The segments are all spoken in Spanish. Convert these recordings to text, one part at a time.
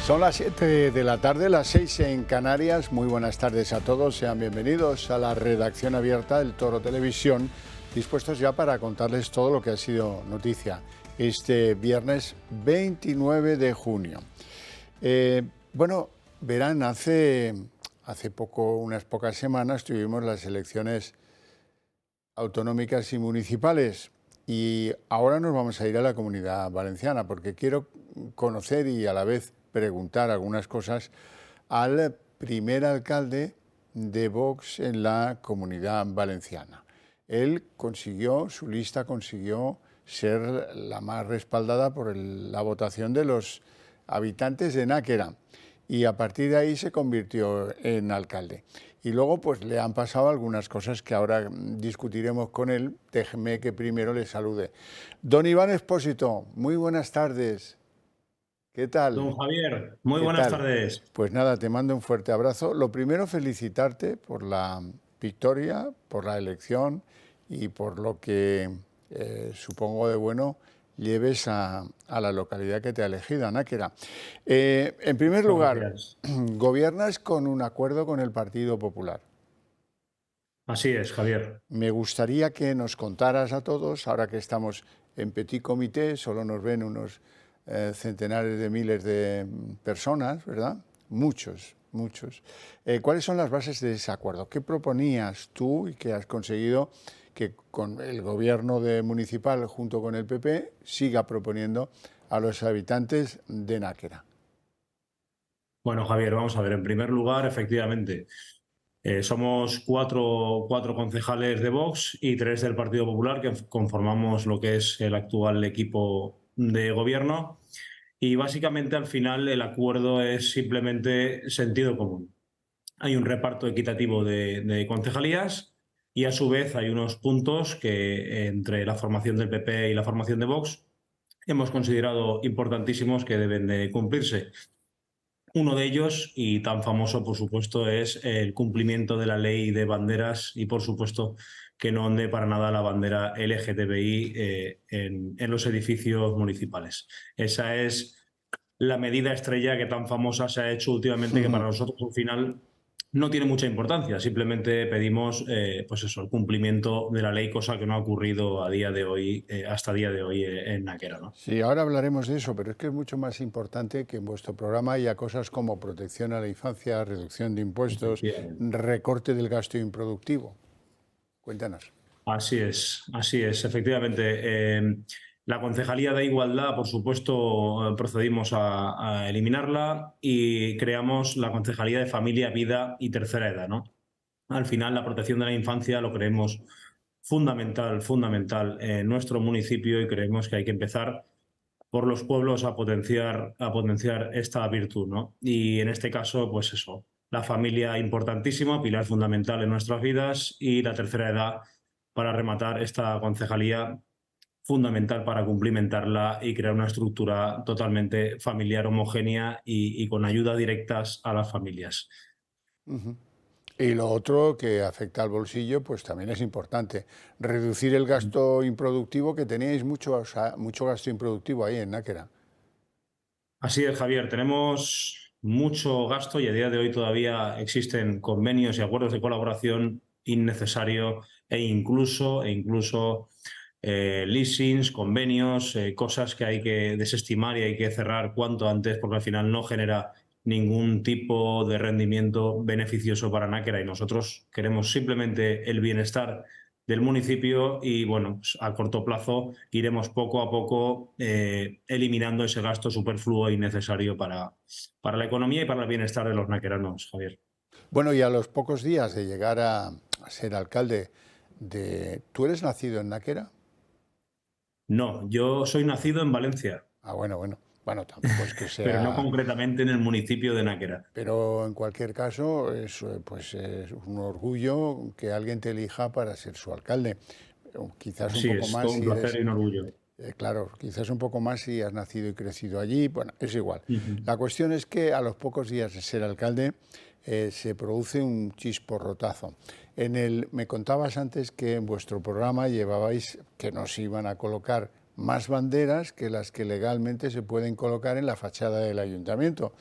Son las 7 de la tarde, las 6 en Canarias. Muy buenas tardes a todos. Sean bienvenidos a la redacción abierta del Toro Televisión, dispuestos ya para contarles todo lo que ha sido noticia este viernes 29 de junio. Bueno, verán, hace poco, unas pocas semanas, tuvimos las elecciones autonómicas y municipales y ahora nos vamos a ir a la Comunidad Valenciana porque quiero conocer y a la vez preguntar algunas cosas al primer alcalde de Vox en la Comunidad Valenciana. Él consiguió, su lista consiguió ser la más respaldada por la votación de los habitantes de Náquera y a partir de ahí se convirtió en alcalde. Y luego pues le han pasado algunas cosas que ahora discutiremos con él. Déjeme que primero le salude. Don Iván Expósito, muy buenas tardes. ¿Qué tal? Don Javier, muy ¿Qué buenas tal? tardes. Pues nada, te mando un fuerte abrazo. Lo primero, felicitarte por la victoria, por la elección y por lo que supongo de bueno lleves a la localidad que te ha elegido, a Náquera. En primer Muchas lugar, gracias. gobiernas con un acuerdo con el Partido Popular. Así es, Javier. Me gustaría que nos contaras a todos, ahora que estamos en petit comité, solo nos ven unos centenares de miles de personas, ¿verdad? Muchos. ¿Cuáles son las bases de ese acuerdo? ¿Qué proponías tú y qué has conseguido que con el gobierno municipal junto con el PP siga proponiendo a los habitantes de Náquera? Bueno, Javier, vamos a ver. En primer lugar, efectivamente, somos cuatro concejales de Vox y tres del Partido Popular que conformamos lo que es el actual equipo de gobierno. Y básicamente, al final, el acuerdo es simplemente sentido común. Hay un reparto equitativo de concejalías y, a su vez, hay unos puntos que entre la formación del PP y la formación de Vox hemos considerado importantísimos que deben de cumplirse. Uno de ellos, y tan famoso por supuesto, es el cumplimiento de la ley de banderas y por supuesto que no onde para nada la bandera LGTBI en los edificios municipales. Esa es la medida estrella que tan famosa se ha hecho últimamente, que para nosotros al final no tiene mucha importancia. Simplemente pedimos pues eso, el cumplimiento de la ley, cosa que no ha ocurrido a día de hoy, hasta día de hoy en Náquera, ¿no? Sí, ahora hablaremos de eso, pero es que es mucho más importante que en vuestro programa haya cosas como protección a la infancia, reducción de impuestos, Efectivamente. recorte del gasto improductivo. Cuéntanos. Así es, efectivamente. La Concejalía de Igualdad, por supuesto, procedimos a eliminarla y creamos la Concejalía de Familia, Vida y Tercera Edad, ¿no? Al final, la protección de la infancia lo creemos fundamental en nuestro municipio y creemos que hay que empezar por los pueblos a potenciar esta virtud, ¿no? Y en este caso, pues eso, la familia importantísima, pilar fundamental en nuestras vidas, y la tercera edad, para rematar, esta concejalía fundamental para cumplimentarla y crear una estructura totalmente familiar, homogénea y con ayuda directas a las familias. Ujú. Y lo otro que afecta al bolsillo, pues también es importante. Reducir el gasto improductivo, que teníais mucho, o sea, mucho gasto improductivo ahí en Náquera. Así es, Javier. Tenemos mucho gasto y a día de hoy todavía existen convenios y acuerdos de colaboración innecesarios e incluso leasings, convenios, cosas que hay que desestimar y hay que cerrar cuanto antes, porque al final no genera ningún tipo de rendimiento beneficioso para Náquera y nosotros queremos simplemente el bienestar del municipio y, bueno, pues a corto plazo iremos poco a poco eliminando ese gasto superfluo e innecesario para la economía y para el bienestar de los naqueranos, Javier. Bueno, y a los pocos días de llegar a ser alcalde de... ¿Tú eres nacido en Náquera? No, yo soy nacido en Valencia, Ah, bueno. Bueno, tampoco es que pero no sea... concretamente en el municipio de Náquera. Pero en cualquier caso, pues es un orgullo que alguien te elija para ser su alcalde. Quizás un Así poco es, más todo un si placer eres... y un orgullo. Claro, quizás un poco más si has nacido y crecido allí, bueno, es igual. Ujú. La cuestión es que a los pocos días de ser alcalde se produce un chisporrotazo. Me contabas antes que en vuestro programa llevabais que nos iban a colocar más banderas que las que legalmente se pueden colocar en la fachada del ayuntamiento.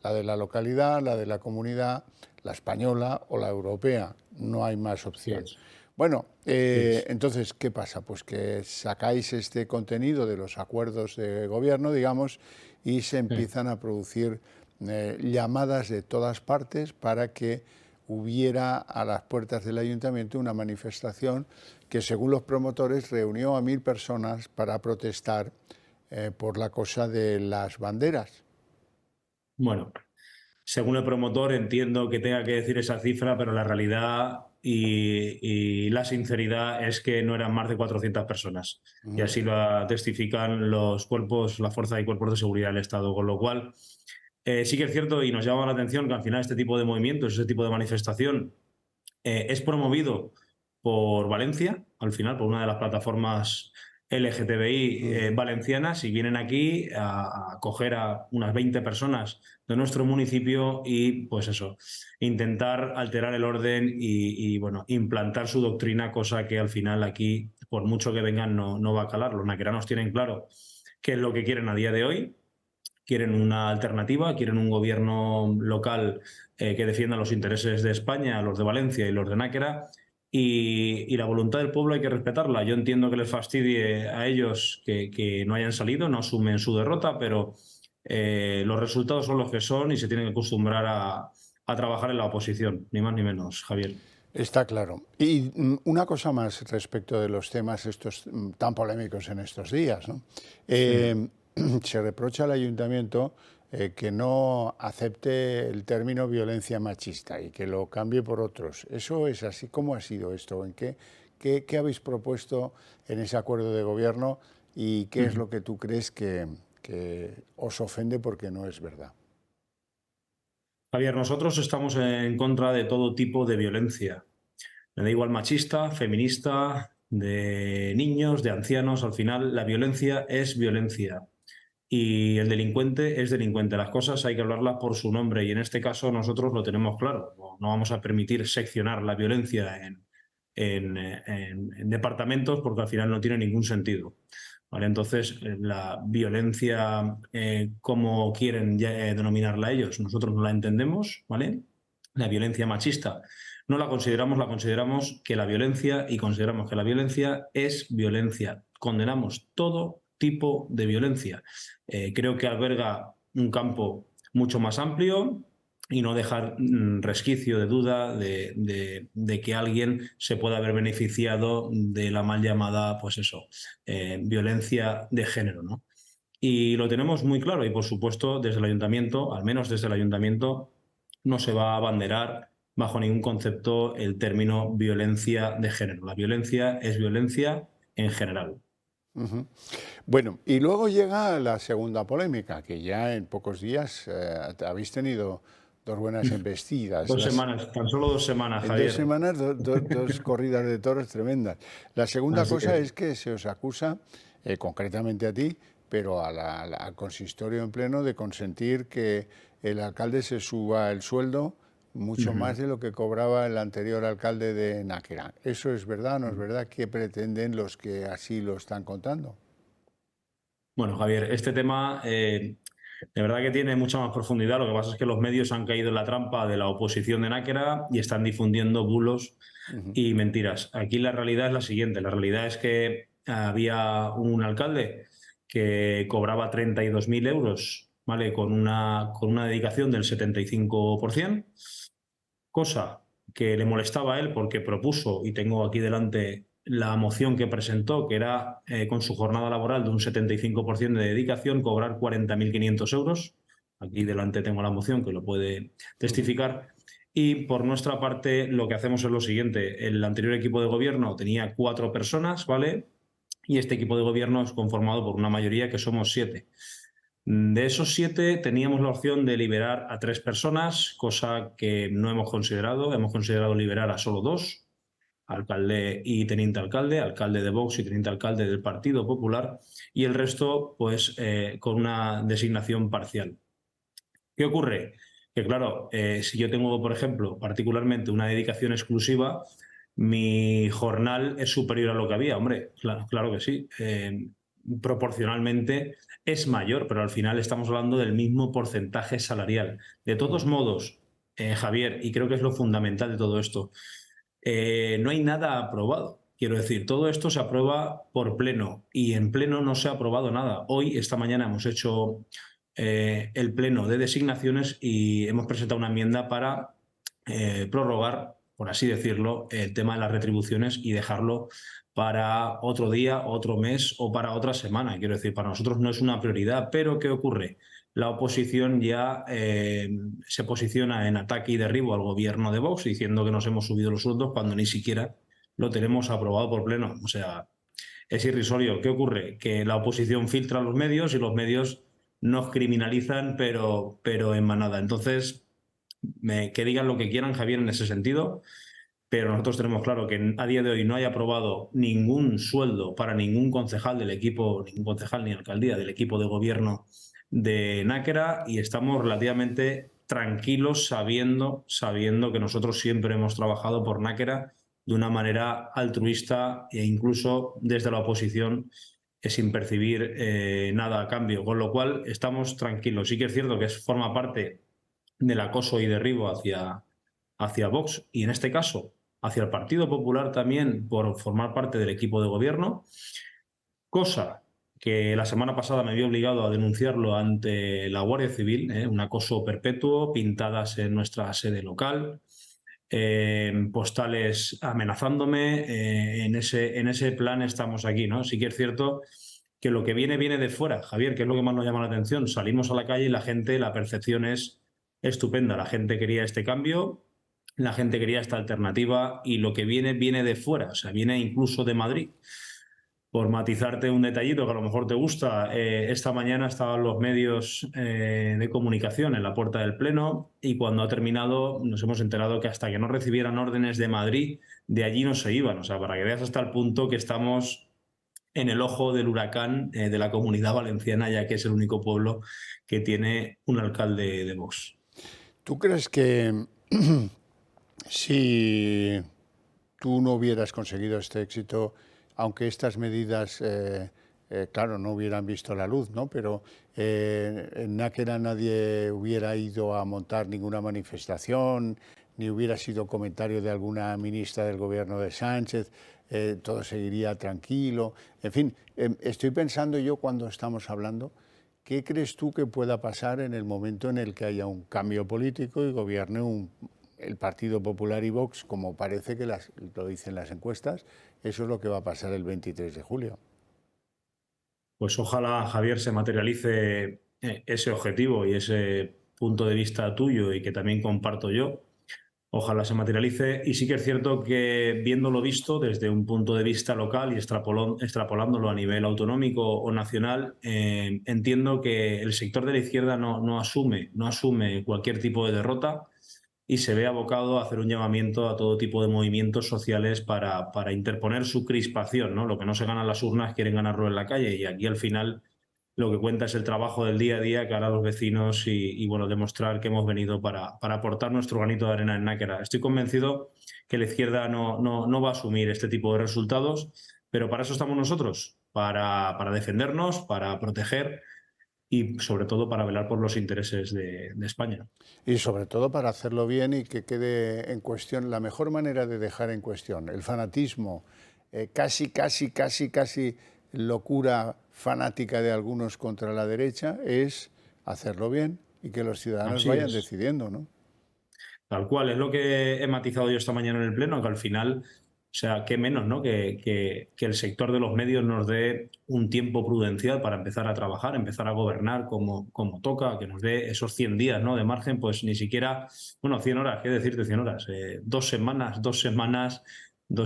La de la localidad, la de la comunidad, la española o la europea. No hay más Así opción. es. Bueno, Así es. entonces, ¿qué pasa? Pues que sacáis este contenido de los acuerdos de gobierno, digamos, y se empiezan a producir llamadas de todas partes para que hubiera a las puertas del ayuntamiento una manifestación que, según los promotores, reunió a 1000 personas para protestar por la cosa de las banderas. Bueno, según el promotor entiendo que tenga que decir esa cifra, pero la realidad y la sinceridad es que no eran más de 400 personas. Y así lo testifican los cuerpos, la fuerza y cuerpos de seguridad del Estado. Con lo cual, sí que es cierto y nos llama la atención que al final este tipo de movimientos, este tipo de manifestación, es promovido por Valencia, al final, por una de las plataformas LGTBI valencianas, y vienen aquí a acoger a unas 20 personas de nuestro municipio y, pues eso, intentar alterar el orden bueno, implantar su doctrina, cosa que al final aquí, por mucho que vengan, no va a calar. Los naqueranos tienen claro qué es lo que quieren a día de hoy. Quieren una alternativa, quieren un gobierno local que defienda los intereses de España, los de Valencia y los de Náquera, y la voluntad del pueblo hay que respetarla. Yo entiendo que les fastidie a ellos que no hayan salido, no asumen su derrota, pero los resultados son los que son y se tienen que acostumbrar a trabajar en la oposición, ni más ni menos, Javier. Está claro. Y una cosa más respecto de los temas estos tan polémicos en estos días, ¿no? Se reprocha al ayuntamiento que no acepte el término violencia machista y que lo cambie por otros. ¿Eso es así? ¿Cómo ha sido esto? ¿En qué habéis propuesto en ese acuerdo de gobierno y qué es lo que tú crees que os ofende porque no es verdad? Javier, nosotros estamos en contra de todo tipo de violencia. Me da igual machista, feminista, de niños, de ancianos. Al final, la violencia es violencia y el delincuente es delincuente. Las cosas hay que hablarlas por su nombre y en este caso nosotros lo tenemos claro. No vamos a permitir seccionar la violencia en departamentos porque al final no tiene ningún sentido. ¿Vale? Entonces, la violencia, como quieren denominarla ellos, nosotros no la entendemos, ¿vale? La violencia machista no la consideramos que la violencia y consideramos que la violencia es violencia. Condenamos todo tipo de violencia. Creo que alberga un campo mucho más amplio y no dejar resquicio de duda de que alguien se pueda haber beneficiado de la mal llamada, pues eso, violencia de género, ¿no? Y lo tenemos muy claro y, por supuesto, desde el ayuntamiento, al menos desde el ayuntamiento, no se va a abanderar bajo ningún concepto el término violencia de género. La violencia es violencia en general. Bueno, y luego llega la segunda polémica, que ya en pocos días habéis tenido dos buenas embestidas. 2 semanas, tan solo 2 semanas, En 2 Javier. semanas, dos corridas de toros tremendas. La segunda Así cosa es que se os acusa, concretamente a ti, pero al consistorio en pleno, de consentir que el alcalde se suba el sueldo mucho más de lo que cobraba el anterior alcalde de Náquera. ¿Eso es verdad? ¿No es verdad? ¿Qué pretenden los que así lo están contando? Bueno, Javier, este tema de verdad que tiene mucha más profundidad. Lo que pasa es que los medios han caído en la trampa de la oposición de Náquera y están difundiendo bulos y mentiras. Aquí la realidad es la siguiente. La realidad es que había un alcalde que cobraba 32.000 euros, ¿vale? Con una dedicación del 75%, cosa que le molestaba a él porque propuso, y tengo aquí delante la moción que presentó, que era con su jornada laboral de un 75% de dedicación, cobrar 40.500 euros. Aquí delante tengo la moción que lo puede testificar. Y por nuestra parte lo que hacemos es lo siguiente. El anterior equipo de gobierno tenía 4 personas, ¿vale? Y este equipo de gobierno es conformado por una mayoría que somos 7. De esos 7 teníamos la opción de liberar a 3 personas, cosa que no hemos considerado. Hemos considerado liberar a solo 2, alcalde y teniente alcalde, alcalde de Vox y teniente alcalde del Partido Popular, y el resto pues con una designación parcial. ¿Qué ocurre? Que claro, si yo tengo, por ejemplo, particularmente una dedicación exclusiva, mi jornal es superior a lo que había. Hombre, claro que sí. proporcionalmente es mayor, pero al final estamos hablando del mismo porcentaje salarial. De todos modos, Javier, y creo que es lo fundamental de todo esto, no hay nada aprobado. Quiero decir, todo esto se aprueba por pleno y en pleno no se ha aprobado nada. Hoy, esta mañana, hemos hecho el pleno de designaciones y hemos presentado una enmienda para prorrogar, por así decirlo, el tema de las retribuciones y dejarlo para otro día, otro mes o para otra semana. Quiero decir, para nosotros no es una prioridad, pero ¿qué ocurre? La oposición ya se posiciona en ataque y derribo al gobierno de Vox diciendo que nos hemos subido los sueldos cuando ni siquiera lo tenemos aprobado por pleno. O sea, es irrisorio. ¿Qué ocurre? Que la oposición filtra a los medios y los medios nos criminalizan, pero en manada. Entonces, que digan lo que quieran, Javier, en ese sentido, pero nosotros tenemos claro que a día de hoy no hay aprobado ningún sueldo para ningún concejal del equipo, ningún concejal ni alcaldía del equipo de gobierno de Náquera, y estamos relativamente tranquilos sabiendo que nosotros siempre hemos trabajado por Náquera de una manera altruista e incluso desde la oposición sin percibir nada a cambio, con lo cual estamos tranquilos. Sí que es cierto que forma parte del acoso y derribo hacia Vox y en este caso hacia el Partido Popular también por formar parte del equipo de gobierno, cosa que la semana pasada me vi obligado a denunciarlo ante la Guardia Civil, un acoso perpetuo, pintadas en nuestra sede local, postales amenazándome, en ese plan estamos aquí, ¿no? Sí que es cierto que lo que viene de fuera, Javier, que es lo que más nos llama la atención. Salimos a la calle y la percepción es estupenda. La gente quería este cambio, la gente quería esta alternativa y lo que viene de fuera, o sea, viene incluso de Madrid. Por matizarte un detallito que a lo mejor te gusta, esta mañana estaban los medios de comunicación en la puerta del Pleno y cuando ha terminado nos hemos enterado que hasta que no recibieran órdenes de Madrid, de allí no se iban. O sea, para que veas hasta el punto que estamos en el ojo del huracán de la Comunidad Valenciana, ya que es el único pueblo que tiene un alcalde de Vox. ¿Tú crees que si tú no hubieras conseguido este éxito, aunque estas medidas, claro, no hubieran visto la luz, ¿no? Pero en Náquera nadie hubiera ido a montar ninguna manifestación, ni hubiera sido comentario de alguna ministra del gobierno de Sánchez, todo seguiría tranquilo. En fin, estoy pensando yo cuando estamos hablando, ¿qué crees tú que pueda pasar en el momento en el que haya un cambio político y gobierne el Partido Popular y Vox, como parece que lo dicen las encuestas? Eso es lo que va a pasar el 23 de julio. Pues ojalá, Javier, se materialice ese objetivo y ese punto de vista tuyo y que también comparto yo. Ojalá se materialice. Y sí que es cierto que viéndolo visto desde un punto de vista local y extrapolándolo a nivel autonómico o nacional, entiendo que el sector de la izquierda no asume cualquier tipo de derrota y se ve abocado a hacer un llamamiento a todo tipo de movimientos sociales para interponer su crispación, ¿no? Lo que no se gana en las urnas quieren ganarlo en la calle y aquí al final lo que cuenta es el trabajo del día a día que harán los vecinos y bueno, demostrar que hemos venido para aportar nuestro granito de arena en Náquera. Estoy convencido que la izquierda no va a asumir este tipo de resultados, pero para eso estamos nosotros, para defendernos, para proteger y sobre todo para velar por los intereses de España. Y sobre todo para hacerlo bien y que quede en cuestión, la mejor manera de dejar en cuestión el fanatismo, casi locura fanática de algunos contra la derecha, es hacerlo bien y que los ciudadanos vayan decidiendo, ¿no? Tal cual, es lo que he matizado yo esta mañana en el Pleno, que al final, o sea, qué menos, ¿no? Que el sector de los medios nos dé un tiempo prudencial para empezar a trabajar, empezar a gobernar como toca, que nos dé esos 100 días, ¿no? De margen, pues ni siquiera, bueno, 100 horas, ¿qué decirte 100 horas? 2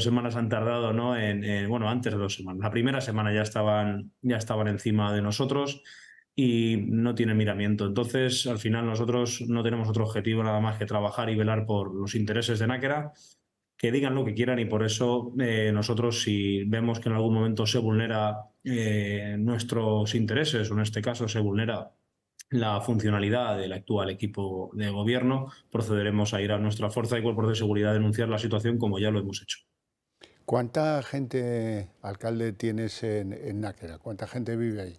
semanas han tardado, ¿no? Bueno, antes de 2 semanas. La primera semana ya estaban encima de nosotros y no tiene miramiento. Entonces, al final nosotros no tenemos otro objetivo nada más que trabajar y velar por los intereses de Náquera, que digan lo que quieran y por eso nosotros si vemos que en algún momento se vulnera nuestros intereses o en este caso se vulnera la funcionalidad del actual equipo de gobierno, procederemos a ir a nuestra fuerza y cuerpos de seguridad a denunciar la situación como ya lo hemos hecho. ¿Cuánta gente, alcalde, tienes en Náquera? ¿Cuánta gente vive ahí?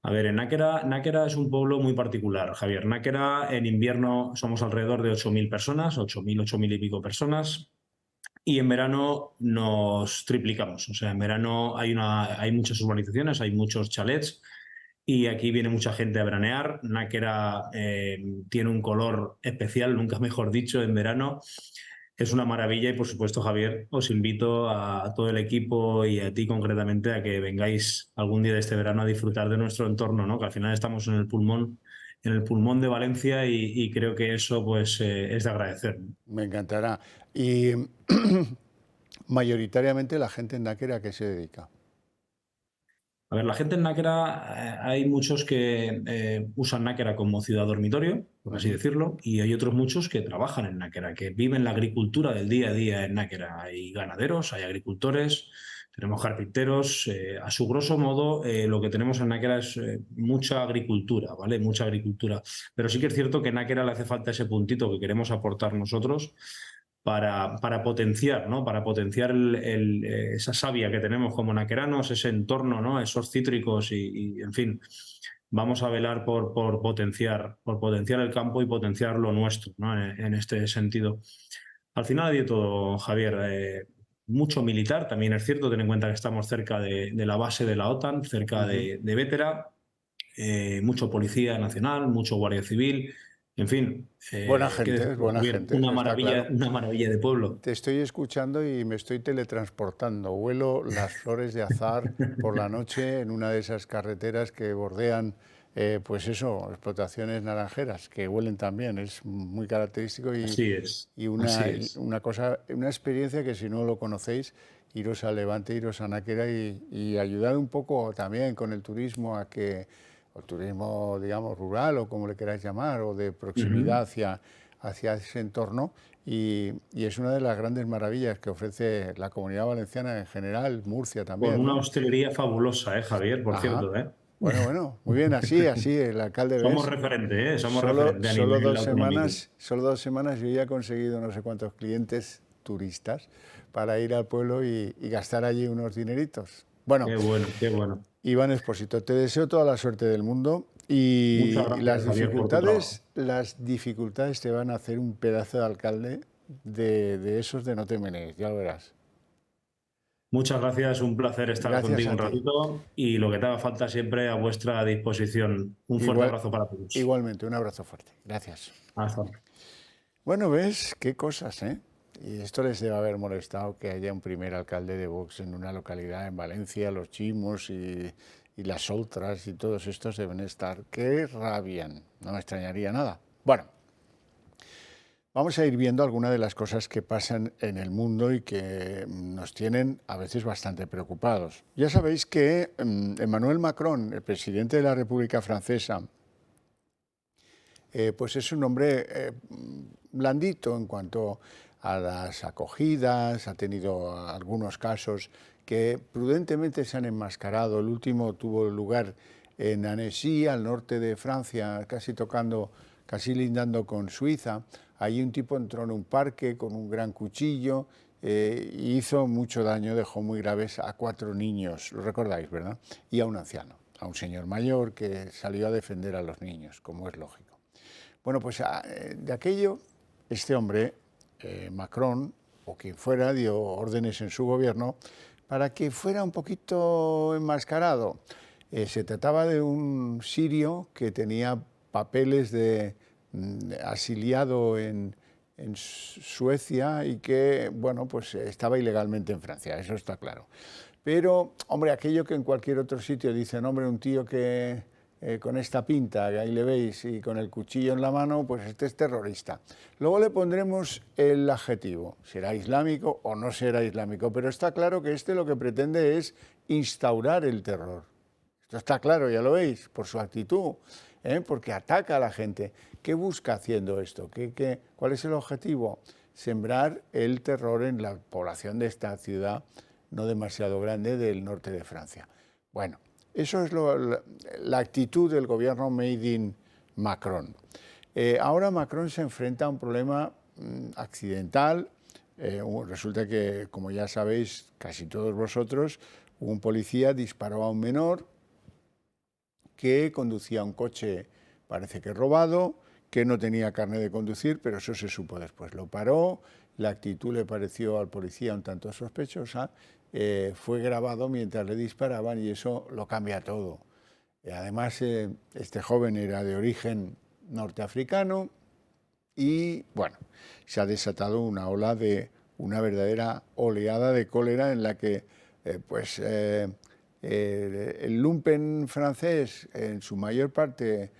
A ver, Náquera es un pueblo muy particular, Javier. Náquera en invierno somos alrededor de 8.000 personas, 8.000 y pico personas. Y en verano nos triplicamos. O sea, en verano hay muchas urbanizaciones, hay muchos chalets y aquí viene mucha gente a veranear. Náquera tiene un color especial, nunca mejor dicho, en verano. Es una maravilla y, por supuesto, Javier, os invito a todo el equipo y a ti concretamente a que vengáis algún día de este verano a disfrutar de nuestro entorno, ¿no? Que al final estamos en el pulmón de Valencia y creo que eso pues es de agradecer, ¿no? Me encantará. Y mayoritariamente la gente en Náquera, ¿a qué se dedica? A ver, la gente en Náquera, hay muchos que usan Náquera como ciudad dormitorio, por así Ujú. decirlo, y hay otros muchos que trabajan en Náquera, que viven la agricultura del día a día en Náquera. Hay ganaderos, hay agricultores, tenemos carpinteros. A su grosso modo, lo que tenemos en Náquera es mucha agricultura, ¿vale? Mucha agricultura. Pero sí que es cierto que en Náquera le hace falta ese puntito que queremos aportar nosotros para potenciar, ¿no? Para potenciar esa savia que tenemos como naqueranos, ese entorno, ¿no? Esos cítricos en fin, vamos a velar por potenciar el campo y potenciar lo nuestro, ¿no? En este sentido. Al final hay de todo, Javier. Mucho militar, también es cierto, ten en cuenta que estamos cerca de la base de la OTAN, cerca Ujú. de Vétera. Mucho policía nacional, mucho guardia civil, en fin, Buena ¿qué gente, es decirlo, buena Javier? gente, está claro. Una maravilla de pueblo. Te estoy escuchando y me estoy teletransportando. Huelo las flores de azahar por la noche en una de esas carreteras que bordean, pues eso, explotaciones naranjeras, que huelen también. Es muy característico Así es, y así es. una cosa, una experiencia que si no lo conocéis, iros a Levante, iros a Náquera y ayudar un poco también con el turismo a que, o turismo, digamos, rural o como le queráis llamar, o de proximidad Ujú. hacia ese entorno. Y es una de las grandes maravillas que ofrece la Comunidad Valenciana en general, Murcia Con también, una ¿no? hostelería fabulosa, Javier, por Ajá. cierto, ¿eh? Bueno, bueno, muy bien, así, el alcalde Somos ves. referente, ¿eh? Somos referente a nivel autonómico. Solo 2 semanas yo ya he conseguido no sé cuántos clientes turistas para ir al pueblo y gastar allí unos dineritos. Bueno, Qué bueno, qué bueno. Iván Expósito, te deseo toda la suerte del mundo Muchas y gracias, Javier, por tu trabajo. las dificultades te van a hacer un pedazo de alcalde de esos de no te menees, ya lo verás. Muchas gracias, un placer estar Gracias contigo a un ti. ratito y lo que te haga falta siempre a vuestra disposición. Un fuerte Igual, abrazo para todos. igualmente, un abrazo fuerte. Gracias. Hasta luego. Bueno, ves qué cosas, ¿eh? Y esto les debe haber molestado que haya un primer alcalde de Vox en una localidad en Valencia, los Chimos y las Oltras y todos estos deben estar que rabian. No me extrañaría nada. Bueno, vamos a ir viendo algunas de las cosas que pasan en el mundo y que nos tienen a veces bastante preocupados. Ya sabéis que Emmanuel Macron, el presidente de la República Francesa, pues es un hombre blandito en cuanto a las acogidas, ha tenido algunos casos que prudentemente se han enmascarado. El último tuvo lugar en Annecy, al norte de Francia, casi lindando con Suiza. Allí un tipo entró en un parque con un gran cuchillo y hizo mucho daño, dejó muy graves a 4 niños, lo recordáis, ¿verdad? Y a un anciano, a un señor mayor que salió a defender a los niños, como es lógico. Bueno, pues de aquello, este hombre, Macron, o quien fuera, dio órdenes en su gobierno para que fuera un poquito enmascarado. Se trataba de un sirio que tenía papeles de asiliado en Suecia y que, bueno, pues estaba ilegalmente en Francia, eso está claro. Pero, hombre, aquello que en cualquier otro sitio dicen, hombre, un tío que con esta pinta, que ahí le veis, y con el cuchillo en la mano, pues este es terrorista. Luego le pondremos el adjetivo, será islámico o no será islámico, pero está claro que este lo que pretende es instaurar el terror. Esto está claro, ya lo veis, por su actitud, porque ataca a la gente. ¿Qué busca haciendo esto? ¿Cuál es el objetivo? Sembrar el terror en la población de esta ciudad no demasiado grande del norte de Francia. Bueno, eso es la actitud del gobierno made in Macron. Ahora Macron se enfrenta a un problema accidental, Resulta que, como ya sabéis, casi todos vosotros, un policía disparó a un menor que conducía un coche, parece que robado, que no tenía carnet de conducir, pero eso se supo después. Lo paró, la actitud le pareció al policía un tanto sospechosa, fue grabado mientras le disparaban y eso lo cambia todo. Además, este joven era de origen norteafricano y, bueno, se ha desatado una verdadera oleada de cólera en la que, el lumpen francés, en su mayor parte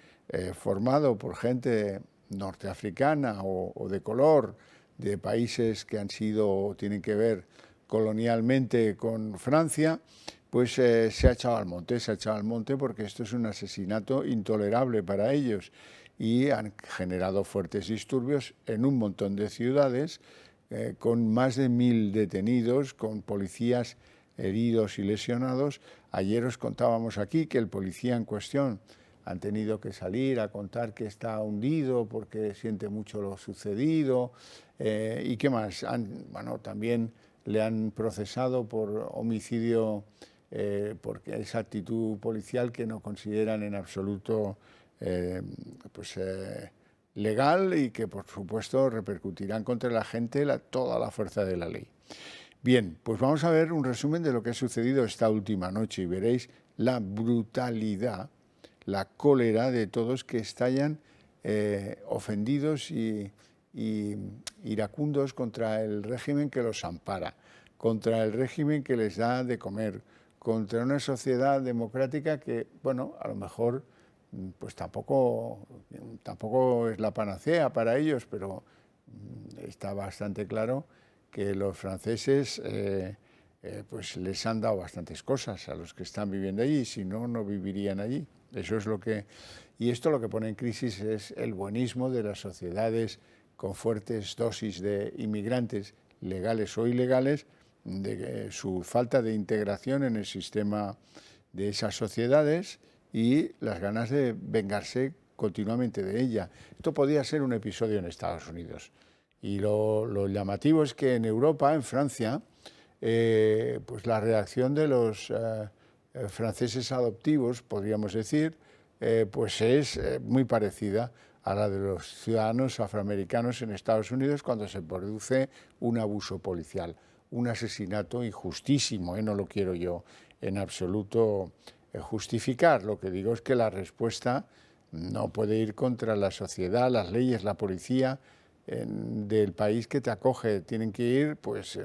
formado por gente norteafricana o de color, de países que han sido o tienen que ver colonialmente con Francia, pues se ha echado al monte porque esto es un asesinato intolerable para ellos y han generado fuertes disturbios en un montón de ciudades con más de 1000 detenidos, con policías heridos y lesionados. Ayer os contábamos aquí que el policía en cuestión han tenido que salir a contar que está hundido porque siente mucho lo sucedido. ¿Y qué más? También le han procesado por homicidio, porque esa actitud policial que no consideran en absoluto legal y que, por supuesto, repercutirán contra la gente toda la fuerza de la ley. Bien, pues vamos a ver un resumen de lo que ha sucedido esta última noche y veréis la brutalidad, la cólera de todos que estallan ofendidos y iracundos contra el régimen que los ampara, contra el régimen que les da de comer, contra una sociedad democrática que, bueno, a lo mejor pues tampoco es la panacea para ellos, pero está bastante claro que los franceses pues les han dado bastantes cosas a los que están viviendo allí, si no, no vivirían allí. Eso es lo que... Y esto lo que pone en crisis es el buenismo de las sociedades con fuertes dosis de inmigrantes, legales o ilegales, de su falta de integración en el sistema de esas sociedades y las ganas de vengarse continuamente de ella. Esto podía ser un episodio en Estados Unidos. Y lo llamativo es que en Europa, en Francia, pues la reacción de los franceses adoptivos, podríamos decir, pues es muy parecida a la de los ciudadanos afroamericanos en Estados Unidos cuando se produce un abuso policial, un asesinato injustísimo, no lo quiero yo en absoluto justificar. Lo que digo es que la respuesta no puede ir contra la sociedad, las leyes, la policía del país que te acoge. Tienen que ir pues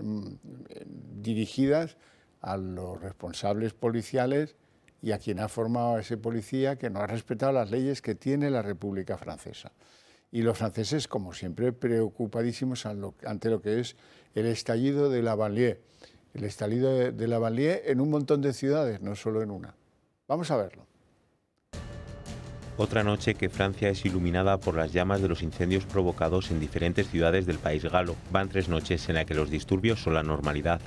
dirigidas a los responsables policiales y a quien ha formado a ese policía que no ha respetado las leyes que tiene la República Francesa. Y los franceses, como siempre, preocupadísimos ante lo que es el estallido de la banlieue. El estallido de la banlieue en un montón de ciudades, no solo en una. Vamos a verlo. Otra noche que Francia es iluminada por las llamas de los incendios provocados en diferentes ciudades del país galo. Van 3 noches en las que los disturbios son la normalidad.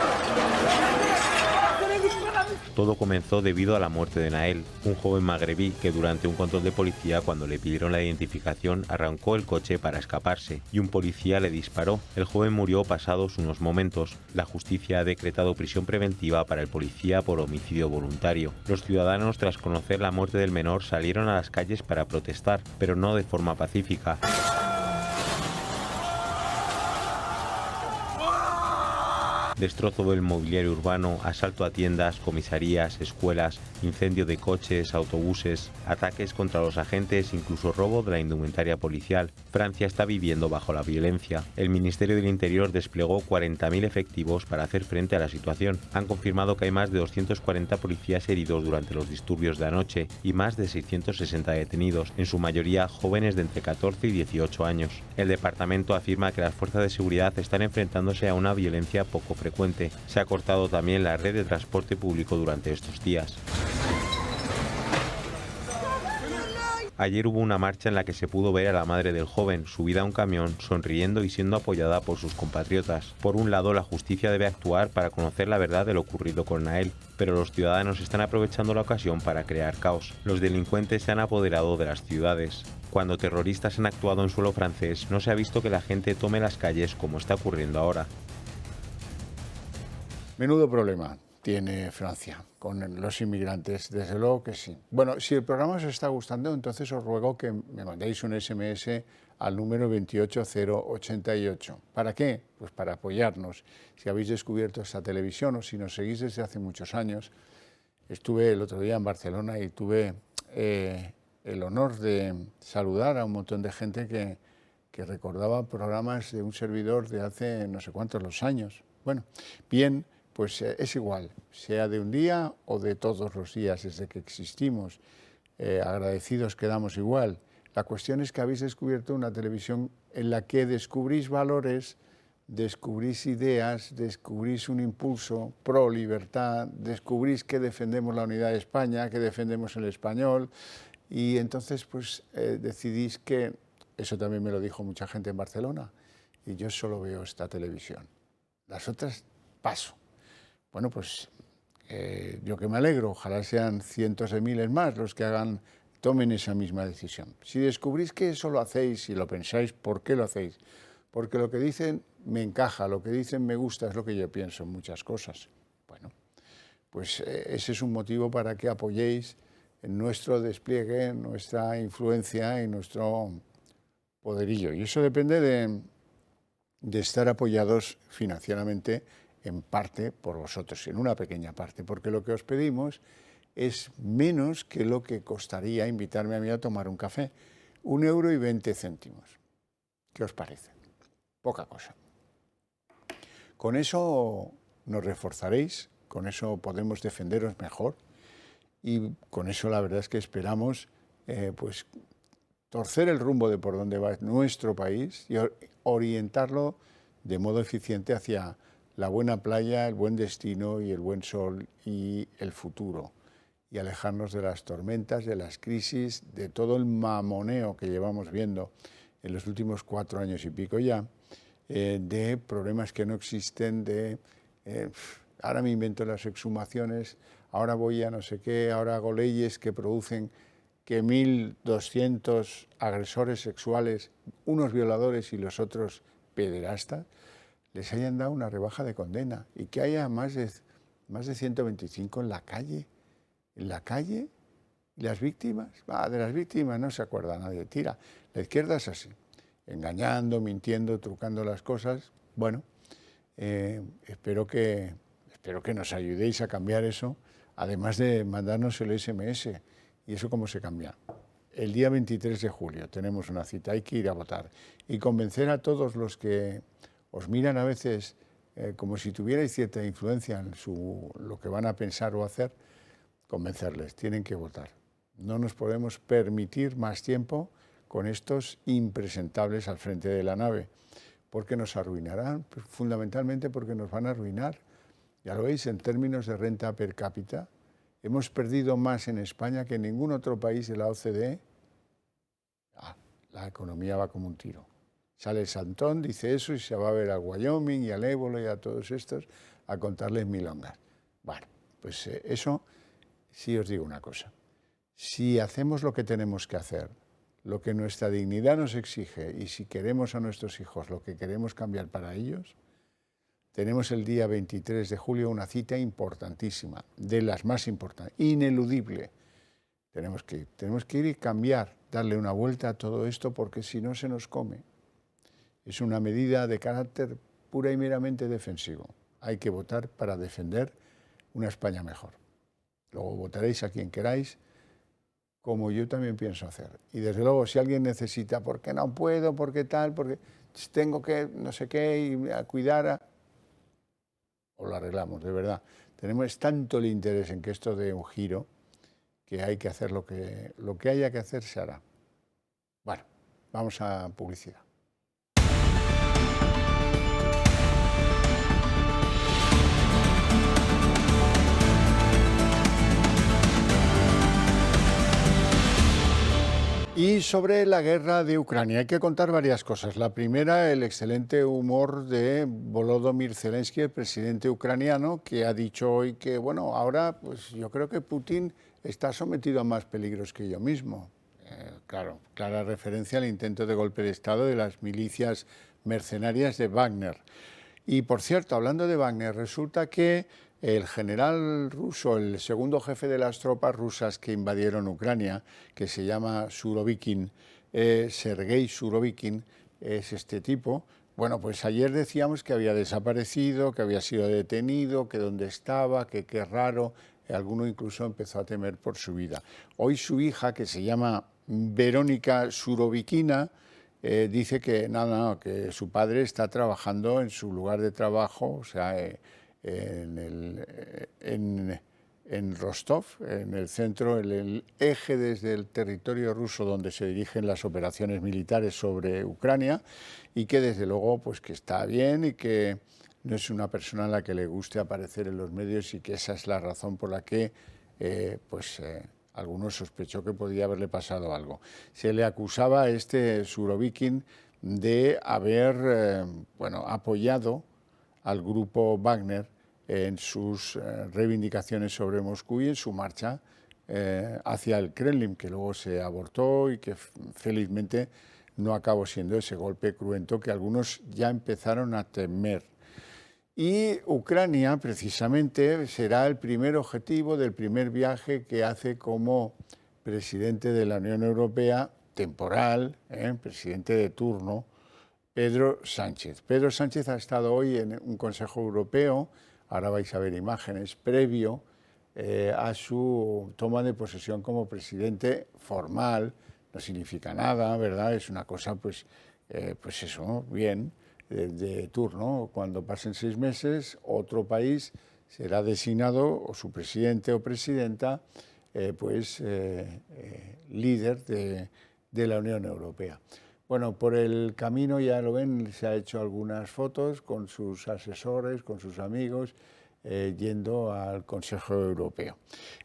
Todo comenzó debido a la muerte de Nael, un joven magrebí que durante un control de policía, cuando le pidieron la identificación, arrancó el coche para escaparse y un policía le disparó. El joven murió pasados unos momentos. La justicia ha decretado prisión preventiva para el policía por homicidio voluntario. Los ciudadanos, tras conocer la muerte del menor, salieron a las calles para protestar, pero no de forma pacífica. Destrozo del mobiliario urbano, asalto a tiendas, comisarías, escuelas, incendio de coches, autobuses, ataques contra los agentes, incluso robo de la indumentaria policial. Francia está viviendo bajo la violencia. El Ministerio del Interior desplegó 40.000 efectivos para hacer frente a la situación. Han confirmado que hay más de 240 policías heridos durante los disturbios de anoche y más de 660 detenidos, en su mayoría jóvenes de entre 14 y 18 años. El departamento afirma que las fuerzas de seguridad están enfrentándose a una violencia poco frecuente. Se ha cortado también la red de transporte público durante estos días. Ayer hubo una marcha en la que se pudo ver a la madre del joven subida a un camión, sonriendo y siendo apoyada por sus compatriotas. Por un lado, la justicia debe actuar para conocer la verdad de lo ocurrido con Nael, pero los ciudadanos están aprovechando la ocasión para crear caos. Los delincuentes se han apoderado de las ciudades. Cuando terroristas han actuado en suelo francés, no se ha visto que la gente tome las calles como está ocurriendo ahora. Menudo problema tiene Francia con los inmigrantes, desde luego que sí. Bueno, si el programa os está gustando, entonces os ruego que me mandéis un SMS al número 28088. ¿Para qué? Pues para apoyarnos. Si habéis descubierto esta televisión o si nos seguís desde hace muchos años, estuve el otro día en Barcelona y tuve el honor de saludar a un montón de gente que recordaba programas de un servidor de hace no sé cuántos los años. Bueno, bien, pues es igual, sea de un día o de todos los días desde que existimos. Agradecidos quedamos igual. La cuestión es que habéis descubierto una televisión en la que descubrís valores, descubrís ideas, descubrís un impulso pro libertad, descubrís que defendemos la unidad de España, que defendemos el español, y entonces pues decidís que, eso también me lo dijo mucha gente en Barcelona, y yo solo veo esta televisión. Las otras paso. Bueno, pues yo que me alegro, ojalá sean cientos de miles más los que tomen esa misma decisión. Si descubrís que eso lo hacéis y lo pensáis, ¿por qué lo hacéis? Porque lo que dicen me encaja, lo que dicen me gusta, es lo que yo pienso en muchas cosas. Bueno, pues ese es un motivo para que apoyéis en nuestro despliegue, nuestra influencia y nuestro poderillo. Y eso depende de estar apoyados financieramente en parte por vosotros, en una pequeña parte, porque lo que os pedimos es menos que lo que costaría invitarme a mí a tomar un café, 1,20 €. ¿Qué os parece? Poca cosa. Con eso nos reforzaréis, con eso podemos defenderos mejor y con eso la verdad es que esperamos pues torcer el rumbo de por donde va nuestro país y orientarlo de modo eficiente hacia la buena playa, el buen destino y el buen sol y el futuro, y alejarnos de las tormentas, de las crisis, de todo el mamoneo que llevamos viendo en los últimos 4 años y pico ya, de problemas que no existen, ahora me invento las exhumaciones, ahora voy a no sé qué, ahora hago leyes que producen que 1.200 agresores sexuales, unos violadores y los otros pederastas, les hayan dado una rebaja de condena y que haya más de 125 en la calle. ¿En la calle? ¿Y las víctimas? De las víctimas no se acuerda nadie. Tira, la izquierda es así, engañando, mintiendo, trucando las cosas. Bueno, espero que nos ayudéis a cambiar eso, además de mandarnos el SMS. ¿Y eso cómo se cambia? El día 23 de julio tenemos una cita, hay que ir a votar y convencer a todos los que os miran a veces como si tuvierais cierta influencia en lo que van a pensar o hacer, convencerles, tienen que votar. No nos podemos permitir más tiempo con estos impresentables al frente de la nave, porque nos arruinarán, fundamentalmente porque nos van a arruinar. Ya lo veis, en términos de renta per cápita, hemos perdido más en España que en ningún otro país de la OCDE. La economía va como un tiro. Sale Santón, dice eso y se va a ver a Wyoming y al Ébola y a todos estos a contarles milongas. Bueno, pues eso sí os digo una cosa. Si hacemos lo que tenemos que hacer, lo que nuestra dignidad nos exige y si queremos a nuestros hijos lo que queremos cambiar para ellos, tenemos el día 23 de julio una cita importantísima, de las más importantes, ineludible. Tenemos que ir y cambiar, darle una vuelta a todo esto porque si no se nos come. Es una medida de carácter pura y meramente defensivo. Hay que votar para defender una España mejor. Luego votaréis a quien queráis, como yo también pienso hacer. Y desde luego, si alguien necesita, porque no puedo, porque tal, porque tengo que no sé qué, y a cuidar, os lo arreglamos, de verdad. Tenemos tanto el interés en que esto dé un giro, que hay que hacer lo que haya que hacer, se hará. Bueno, vamos a publicidad. Y sobre la guerra de Ucrania hay que contar varias cosas. La primera, el excelente humor de Volodymyr Zelensky, el presidente ucraniano, que ha dicho hoy que, bueno, ahora pues yo creo que Putin está sometido a más peligros que yo mismo. Claro, clara referencia al intento de golpe de Estado de las milicias mercenarias de Wagner. Y por cierto, hablando de Wagner, resulta que el general ruso, el segundo jefe de las tropas rusas que invadieron Ucrania, que se llama Surovikin, Sergei Surovikin, es este tipo. Bueno, pues ayer decíamos que había desaparecido, que había sido detenido, que dónde estaba, que qué raro. Alguno incluso empezó a temer por su vida. Hoy su hija, que se llama Verónica Surovikina, dice que nada, que su padre está trabajando en su lugar de trabajo, o sea, en Rostov, en el centro, en el eje desde el territorio ruso donde se dirigen las operaciones militares sobre Ucrania, y que desde luego pues que está bien y que no es una persona a la que le guste aparecer en los medios, y que esa es la razón por la que algunos sospechó que podía haberle pasado algo. Se le acusaba a este Surovikin de haber apoyado al grupo Wagner en sus reivindicaciones sobre Moscú y en su marcha hacia el Kremlin, que luego se abortó y que felizmente no acabó siendo ese golpe cruento que algunos ya empezaron a temer. Y Ucrania, precisamente, será el primer objetivo del primer viaje que hace como presidente de la Unión Europea temporal, presidente de turno, Pedro Sánchez. Pedro Sánchez ha estado hoy en un Consejo Europeo, ahora vais a ver imágenes, previo a su toma de posesión como presidente formal. No significa nada, ¿verdad? Es una cosa, pues eso, bien, de turno. Cuando pasen 6 meses, otro país será designado, o su presidente o presidenta, líder de la Unión Europea. Bueno, por el camino, ya lo ven, se ha hecho algunas fotos con sus asesores, con sus amigos, yendo al Consejo Europeo.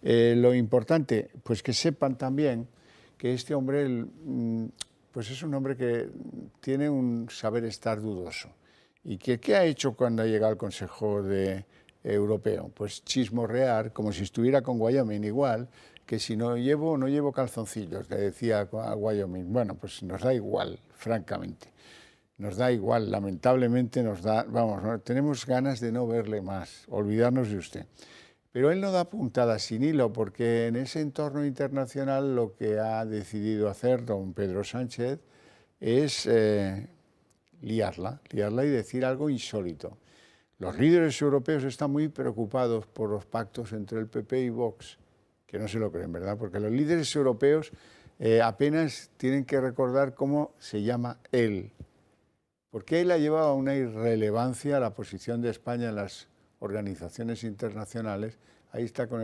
Lo importante, pues que sepan también que este hombre, pues es un hombre que tiene un saber estar dudoso. ¿Y que qué ha hecho cuando ha llegado al Consejo Europeo? Pues chismorrear, como si estuviera con Wyoming, igual, que si no llevo calzoncillos, le decía a Wyoming. Bueno, pues nos da igual, francamente. Nos da igual, lamentablemente nos da, tenemos ganas de no verle más, olvidarnos de usted. Pero él no da puntada sin hilo, porque en ese entorno internacional lo que ha decidido hacer don Pedro Sánchez es liarla y decir algo insólito. Los líderes europeos están muy preocupados por los pactos entre el PP y Vox, que no se lo creen, ¿verdad? Porque los líderes europeos apenas tienen que recordar cómo se llama él, porque él ha llevado a una irrelevancia la posición de España en las organizaciones internacionales. Ahí está con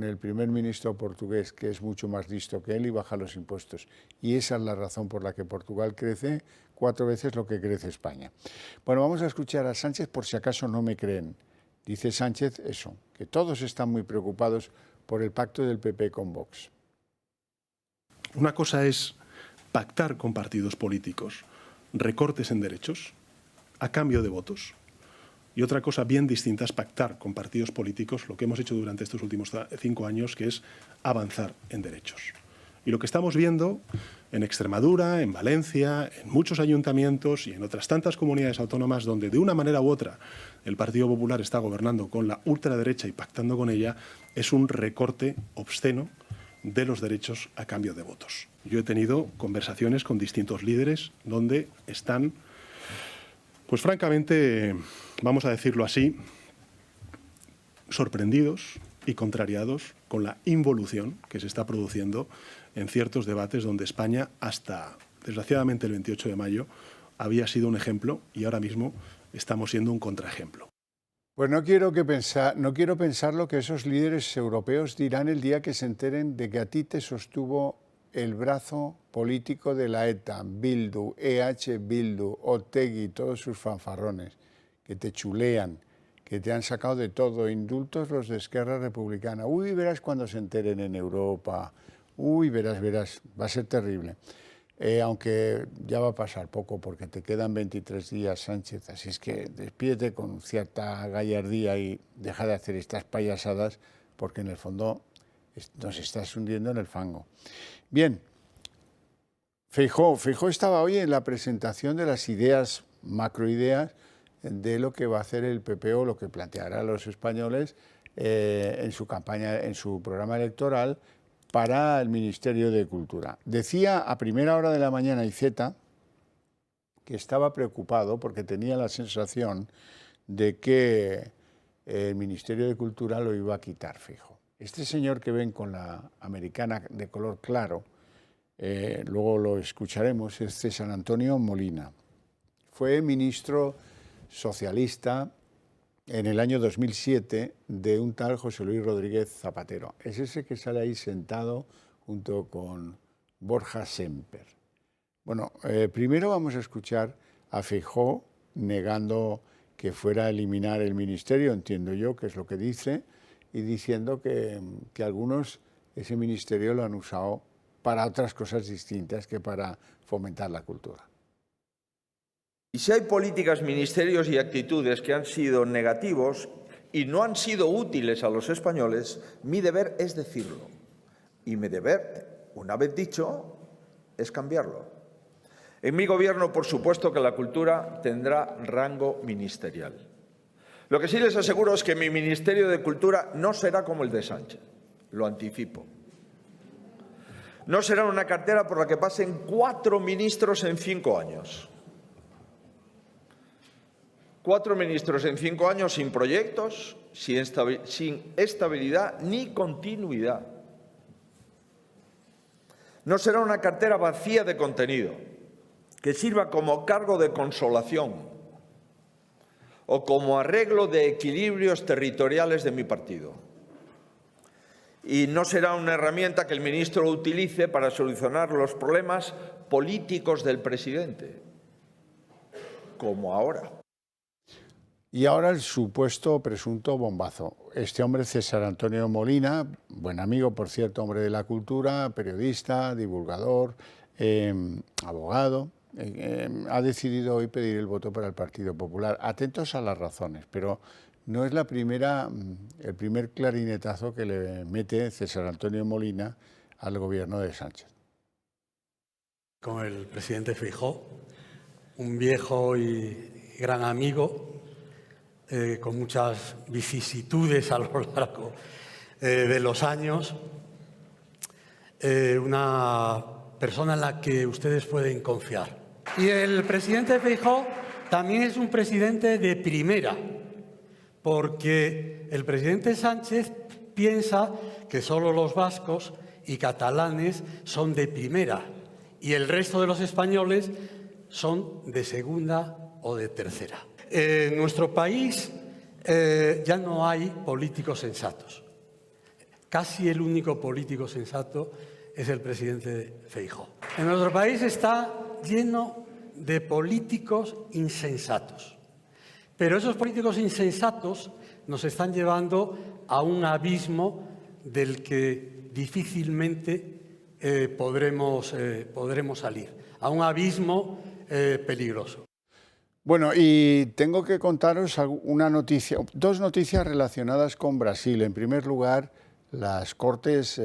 el primer ministro portugués, que es mucho más listo que él y baja los impuestos. Y esa es la razón por la que Portugal crece 4 veces lo que crece España. Bueno, vamos a escuchar a Sánchez por si acaso no me creen. Dice Sánchez eso, que todos están muy preocupados por el pacto del PP con Vox. Una cosa es pactar con partidos políticos recortes en derechos a cambio de votos. Y otra cosa bien distinta es pactar con partidos políticos lo que hemos hecho durante estos últimos 5 años, que es avanzar en derechos. Y lo que estamos viendo en Extremadura, en Valencia, en muchos ayuntamientos y en otras tantas comunidades autónomas donde de una manera u otra el Partido Popular está gobernando con la ultraderecha y pactando con ella, es un recorte obsceno de los derechos a cambio de votos. Yo he tenido conversaciones con distintos líderes donde están, pues francamente, vamos a decirlo así, sorprendidos y contrariados con la involución que se está produciendo en ciertos debates donde España, hasta desgraciadamente el 28 de mayo, había sido un ejemplo y ahora mismo estamos siendo un contraejemplo. Pues no quiero pensar lo que esos líderes europeos dirán el día que se enteren de que a ti te sostuvo el brazo político de la ETA, Bildu, Bildu, Otegi, todos sus fanfarrones, que te chulean, que te han sacado de todo, indultos los de Esquerra Republicana. Uy, verás cuando se enteren en Europa. Uy, verás, va a ser terrible. Aunque ya va a pasar poco porque te quedan 23 días, Sánchez, así es que despídete con cierta gallardía y deja de hacer estas payasadas, porque en el fondo nos estás hundiendo en el fango. Bien, Feijóo estaba hoy en la presentación de las ideas, macroideas, de lo que va a hacer el PP o lo que planteará a los españoles en su campaña, en su programa electoral para el Ministerio de Cultura. Decía a primera hora de la mañana Iceta que estaba preocupado porque tenía la sensación de que el Ministerio de Cultura lo iba a quitar Feijóo. Este señor que ven con la americana de color claro, luego lo escucharemos, es César Antonio Molina. Fue ministro socialista en el año 2007 de un tal José Luis Rodríguez Zapatero. Es ese que sale ahí sentado junto con Borja Semper. Bueno, primero vamos a escuchar a Feijóo negando que fuera a eliminar el ministerio, entiendo yo que es lo que dice, y diciendo que algunos ese ministerio lo han usado para otras cosas distintas que para fomentar la cultura. Y si hay políticas, ministerios y actitudes que han sido negativos y no han sido útiles a los españoles, mi deber es decirlo. Y mi deber, una vez dicho, es cambiarlo. En mi gobierno, por supuesto que la cultura tendrá rango ministerial. Lo que sí les aseguro es que mi Ministerio de Cultura no será como el de Sánchez. Lo anticipo. No será una cartera por la que pasen 4 ministros en 5 años. 4 ministros en 5 años sin proyectos, sin estabilidad ni continuidad. No será una cartera vacía de contenido, que sirva como cargo de consolación o como arreglo de equilibrios territoriales de mi partido. Y no será una herramienta que el ministro utilice para solucionar los problemas políticos del presidente, como ahora. Y ahora el supuesto presunto bombazo. Este hombre, César Antonio Molina, buen amigo, por cierto, hombre de la cultura, periodista, divulgador, abogado, ha decidido hoy pedir el voto para el Partido Popular. Atentos a las razones, pero no es el primer clarinetazo que le mete César Antonio Molina al gobierno de Sánchez. Con el presidente Feijóo, un viejo y gran amigo, con muchas vicisitudes a lo largo de los años, una persona en la que ustedes pueden confiar. Y el presidente Feijóo también es un presidente de primera, porque el presidente Sánchez piensa que solo los vascos y catalanes son de primera y el resto de los españoles son de segunda o de tercera. En nuestro país ya no hay políticos sensatos. Casi el único político sensato es el presidente Feijóo. En nuestro país está lleno de políticos insensatos. Pero esos políticos insensatos nos están llevando a un abismo del que difícilmente podremos salir, a un abismo peligroso. Bueno, y tengo que contaros una noticia, 2 noticias relacionadas con Brasil. En primer lugar, las Cortes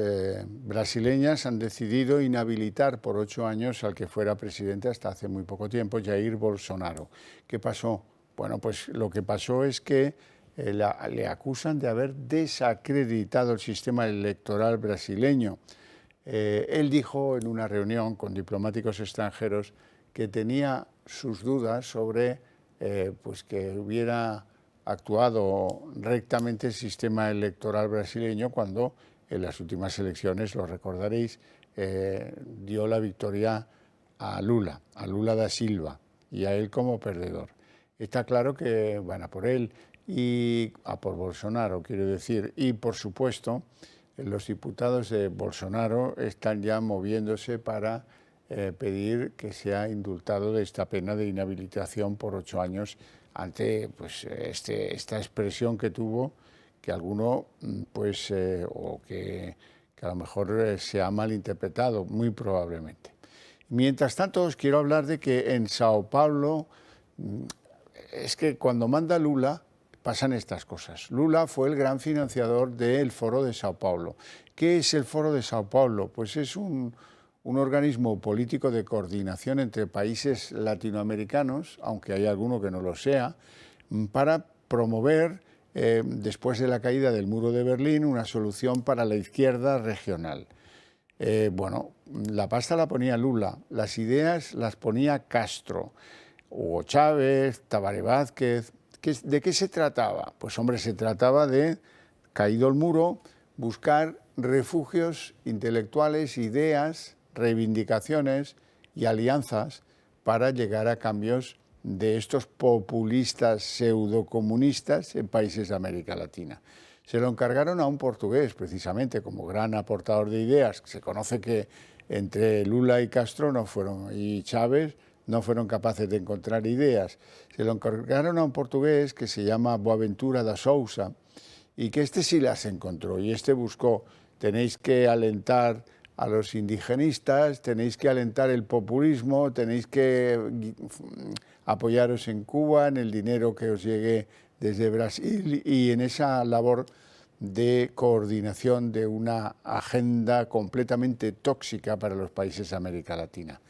brasileñas han decidido inhabilitar por 8 años al que fuera presidente hasta hace muy poco tiempo, Jair Bolsonaro. ¿Qué pasó? Bueno, pues lo que pasó es que le acusan de haber desacreditado el sistema electoral brasileño. Él dijo en una reunión con diplomáticos extranjeros que tenía sus dudas sobre pues que hubiera actuado rectamente el sistema electoral brasileño cuando en las últimas elecciones, lo recordaréis, dio la victoria a Lula da Silva, y a él como perdedor. Está claro que van a por él y a por Bolsonaro, quiero decir, y por supuesto los diputados de Bolsonaro están ya moviéndose para pedir que sea indultado de esta pena de inhabilitación por 8 años ante pues, esta expresión que tuvo, que alguno, pues, o que a lo mejor se ha malinterpretado, muy probablemente. Mientras tanto, os quiero hablar de que en Sao Paulo, es que cuando manda Lula pasan estas cosas. Lula fue el gran financiador del Foro de Sao Paulo. ¿Qué es el Foro de Sao Paulo? Pues es un organismo político de coordinación entre países latinoamericanos, aunque hay alguno que no lo sea, para promover, después de la caída del muro de Berlín, una solución para la izquierda regional. Bueno, la pasta la ponía Lula, las ideas las ponía Castro, Hugo Chávez, Tabaré Vázquez. ¿De qué se trataba? Pues hombre, se trataba de, caído el muro, buscar refugios intelectuales, ideas, reivindicaciones y alianzas para llegar a cambios de estos populistas pseudocomunistas en países de América Latina. Se lo encargaron a un portugués, precisamente, como gran aportador de ideas. Se conoce que entre Lula y Castro y Chávez no fueron capaces de encontrar ideas. Se lo encargaron a un portugués que se llama Boaventura da Sousa y que este sí las encontró. Y este buscó, tenéis que alentar a los indigenistas, tenéis que alentar el populismo, tenéis que apoyaros en Cuba, en el dinero que os llegue desde Brasil y en esa labor de coordinación de una agenda completamente tóxica para los países de América Latina.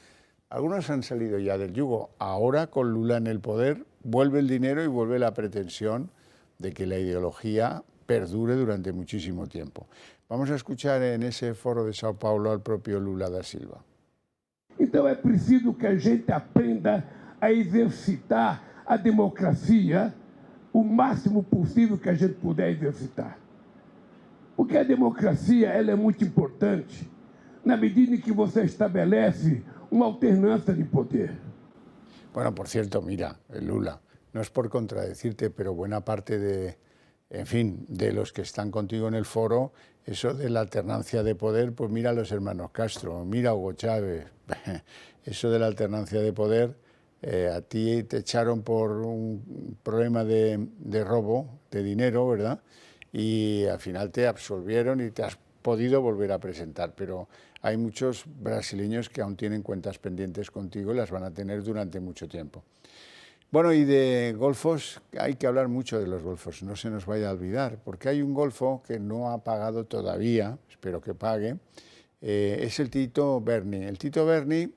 Algunos han salido ya del yugo. Ahora, con Lula en el poder, vuelve el dinero y vuelve la pretensión de que la ideología perdure durante muchísimo tiempo. Vamos a escuchar en ese foro de Sao Paulo al propio Lula da Silva. Então é preciso que a gente aprenda a exercitar a democracia o máximo possível que a gente puder exercitar. Porque a democracia ela é muito importante na medida em que você estabelece uma alternância de poder. Bueno, por cierto, mira, Lula, no es por contradecirte, pero buena parte de, en fin, de los que están contigo en el foro, eso de la alternancia de poder, pues mira a los hermanos Castro, mira a Hugo Chávez, eso de la alternancia de poder, a ti te echaron por un problema de robo de dinero, ¿verdad? Y al final te absolvieron y te has podido volver a presentar, pero hay muchos brasileños que aún tienen cuentas pendientes contigo y las van a tener durante mucho tiempo. Bueno, y de golfos, hay que hablar mucho de los golfos, no se nos vaya a olvidar, porque hay un golfo que no ha pagado todavía, espero que pague, es el Tito Berni. El Tito Berni,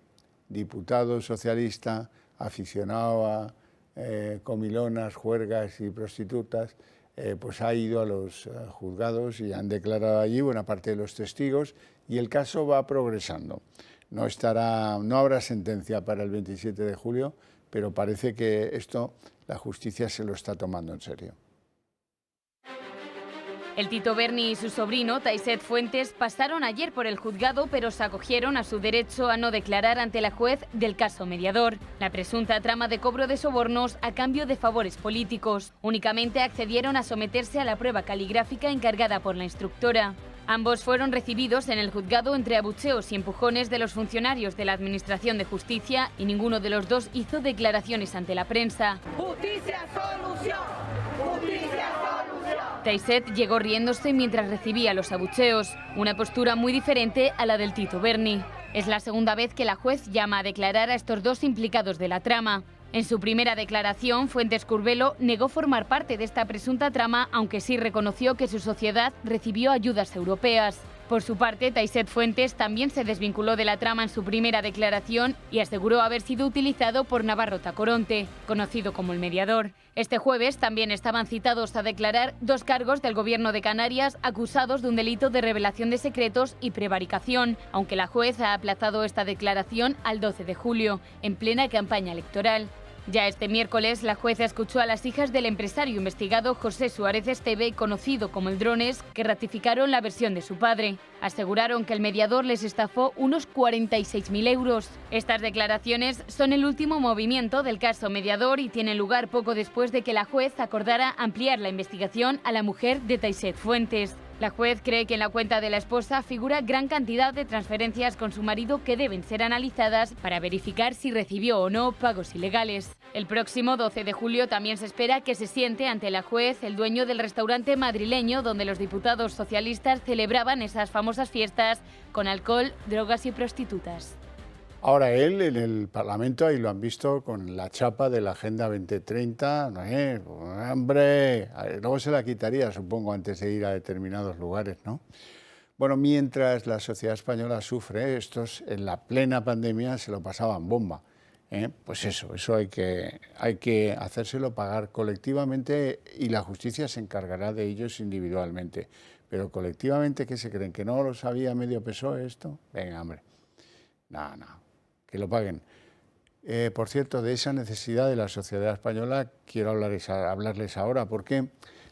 diputado socialista, aficionado a comilonas, juergas y prostitutas, pues ha ido a los juzgados y han declarado allí buena parte de los testigos y el caso va progresando. No habrá sentencia para el 27 de julio, pero parece que esto la justicia se lo está tomando en serio. El Tito Berni y su sobrino, Taisset Fuentes, pasaron ayer por el juzgado, pero se acogieron a su derecho a no declarar ante la juez del caso mediador. La presunta trama de cobro de sobornos a cambio de favores políticos. Únicamente accedieron a someterse a la prueba caligráfica encargada por la instructora. Ambos fueron recibidos en el juzgado entre abucheos y empujones de los funcionarios de la Administración de Justicia y ninguno de los dos hizo declaraciones ante la prensa. ¡Justicia, solución! ¡Justicia, solución! Taisset llegó riéndose mientras recibía los abucheos, una postura muy diferente a la del Tito Berni. Es la segunda vez que la juez llama a declarar a estos dos implicados de la trama. En su primera declaración, Fuentes Curbelo negó formar parte de esta presunta trama, aunque sí reconoció que su sociedad recibió ayudas europeas. Por su parte, Taisset Fuentes también se desvinculó de la trama en su primera declaración y aseguró haber sido utilizado por Navarro Tacoronte, conocido como el mediador. Este jueves también estaban citados a declarar dos cargos del Gobierno de Canarias acusados de un delito de revelación de secretos y prevaricación, aunque la juez ha aplazado esta declaración al 12 de julio, en plena campaña electoral. Ya este miércoles, la jueza escuchó a las hijas del empresario investigado José Suárez Esteve, conocido como el Drones, que ratificaron la versión de su padre. Aseguraron que el mediador les estafó unos 46.000 euros. Estas declaraciones son el último movimiento del caso mediador y tienen lugar poco después de que la juez acordara ampliar la investigación a la mujer de Taisset Fuentes. La juez cree que en la cuenta de la esposa figura gran cantidad de transferencias con su marido que deben ser analizadas para verificar si recibió o no pagos ilegales. El próximo 12 de julio también se espera que se siente ante la juez el dueño del restaurante madrileño donde los diputados socialistas celebraban esas famosas fiestas con alcohol, drogas y prostitutas. Ahora él en el Parlamento, ahí lo han visto con la chapa de la Agenda 2030, hombre, luego se la quitaría, supongo, antes de ir a determinados lugares, ¿no? Bueno, mientras la sociedad española sufre, estos en la plena pandemia se lo pasaban bomba. Pues eso hay que hacérselo pagar colectivamente y la justicia se encargará de ellos individualmente. Pero colectivamente, ¿qué se creen? ¿Que no lo sabía medio PSOE esto? Venga, hombre. No, que lo paguen. Por cierto, de esa necesidad de la sociedad española quiero hablarles ahora, porque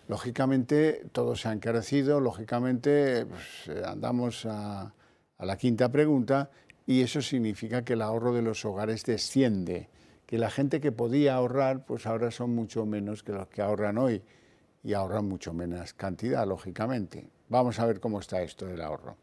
lógicamente todo se ha encarecido, lógicamente pues, andamos a la quinta pregunta y eso significa que el ahorro de los hogares desciende, que la gente que podía ahorrar pues ahora son mucho menos que los que ahorran hoy y ahorran mucho menos cantidad, lógicamente. Vamos a ver cómo está esto del ahorro.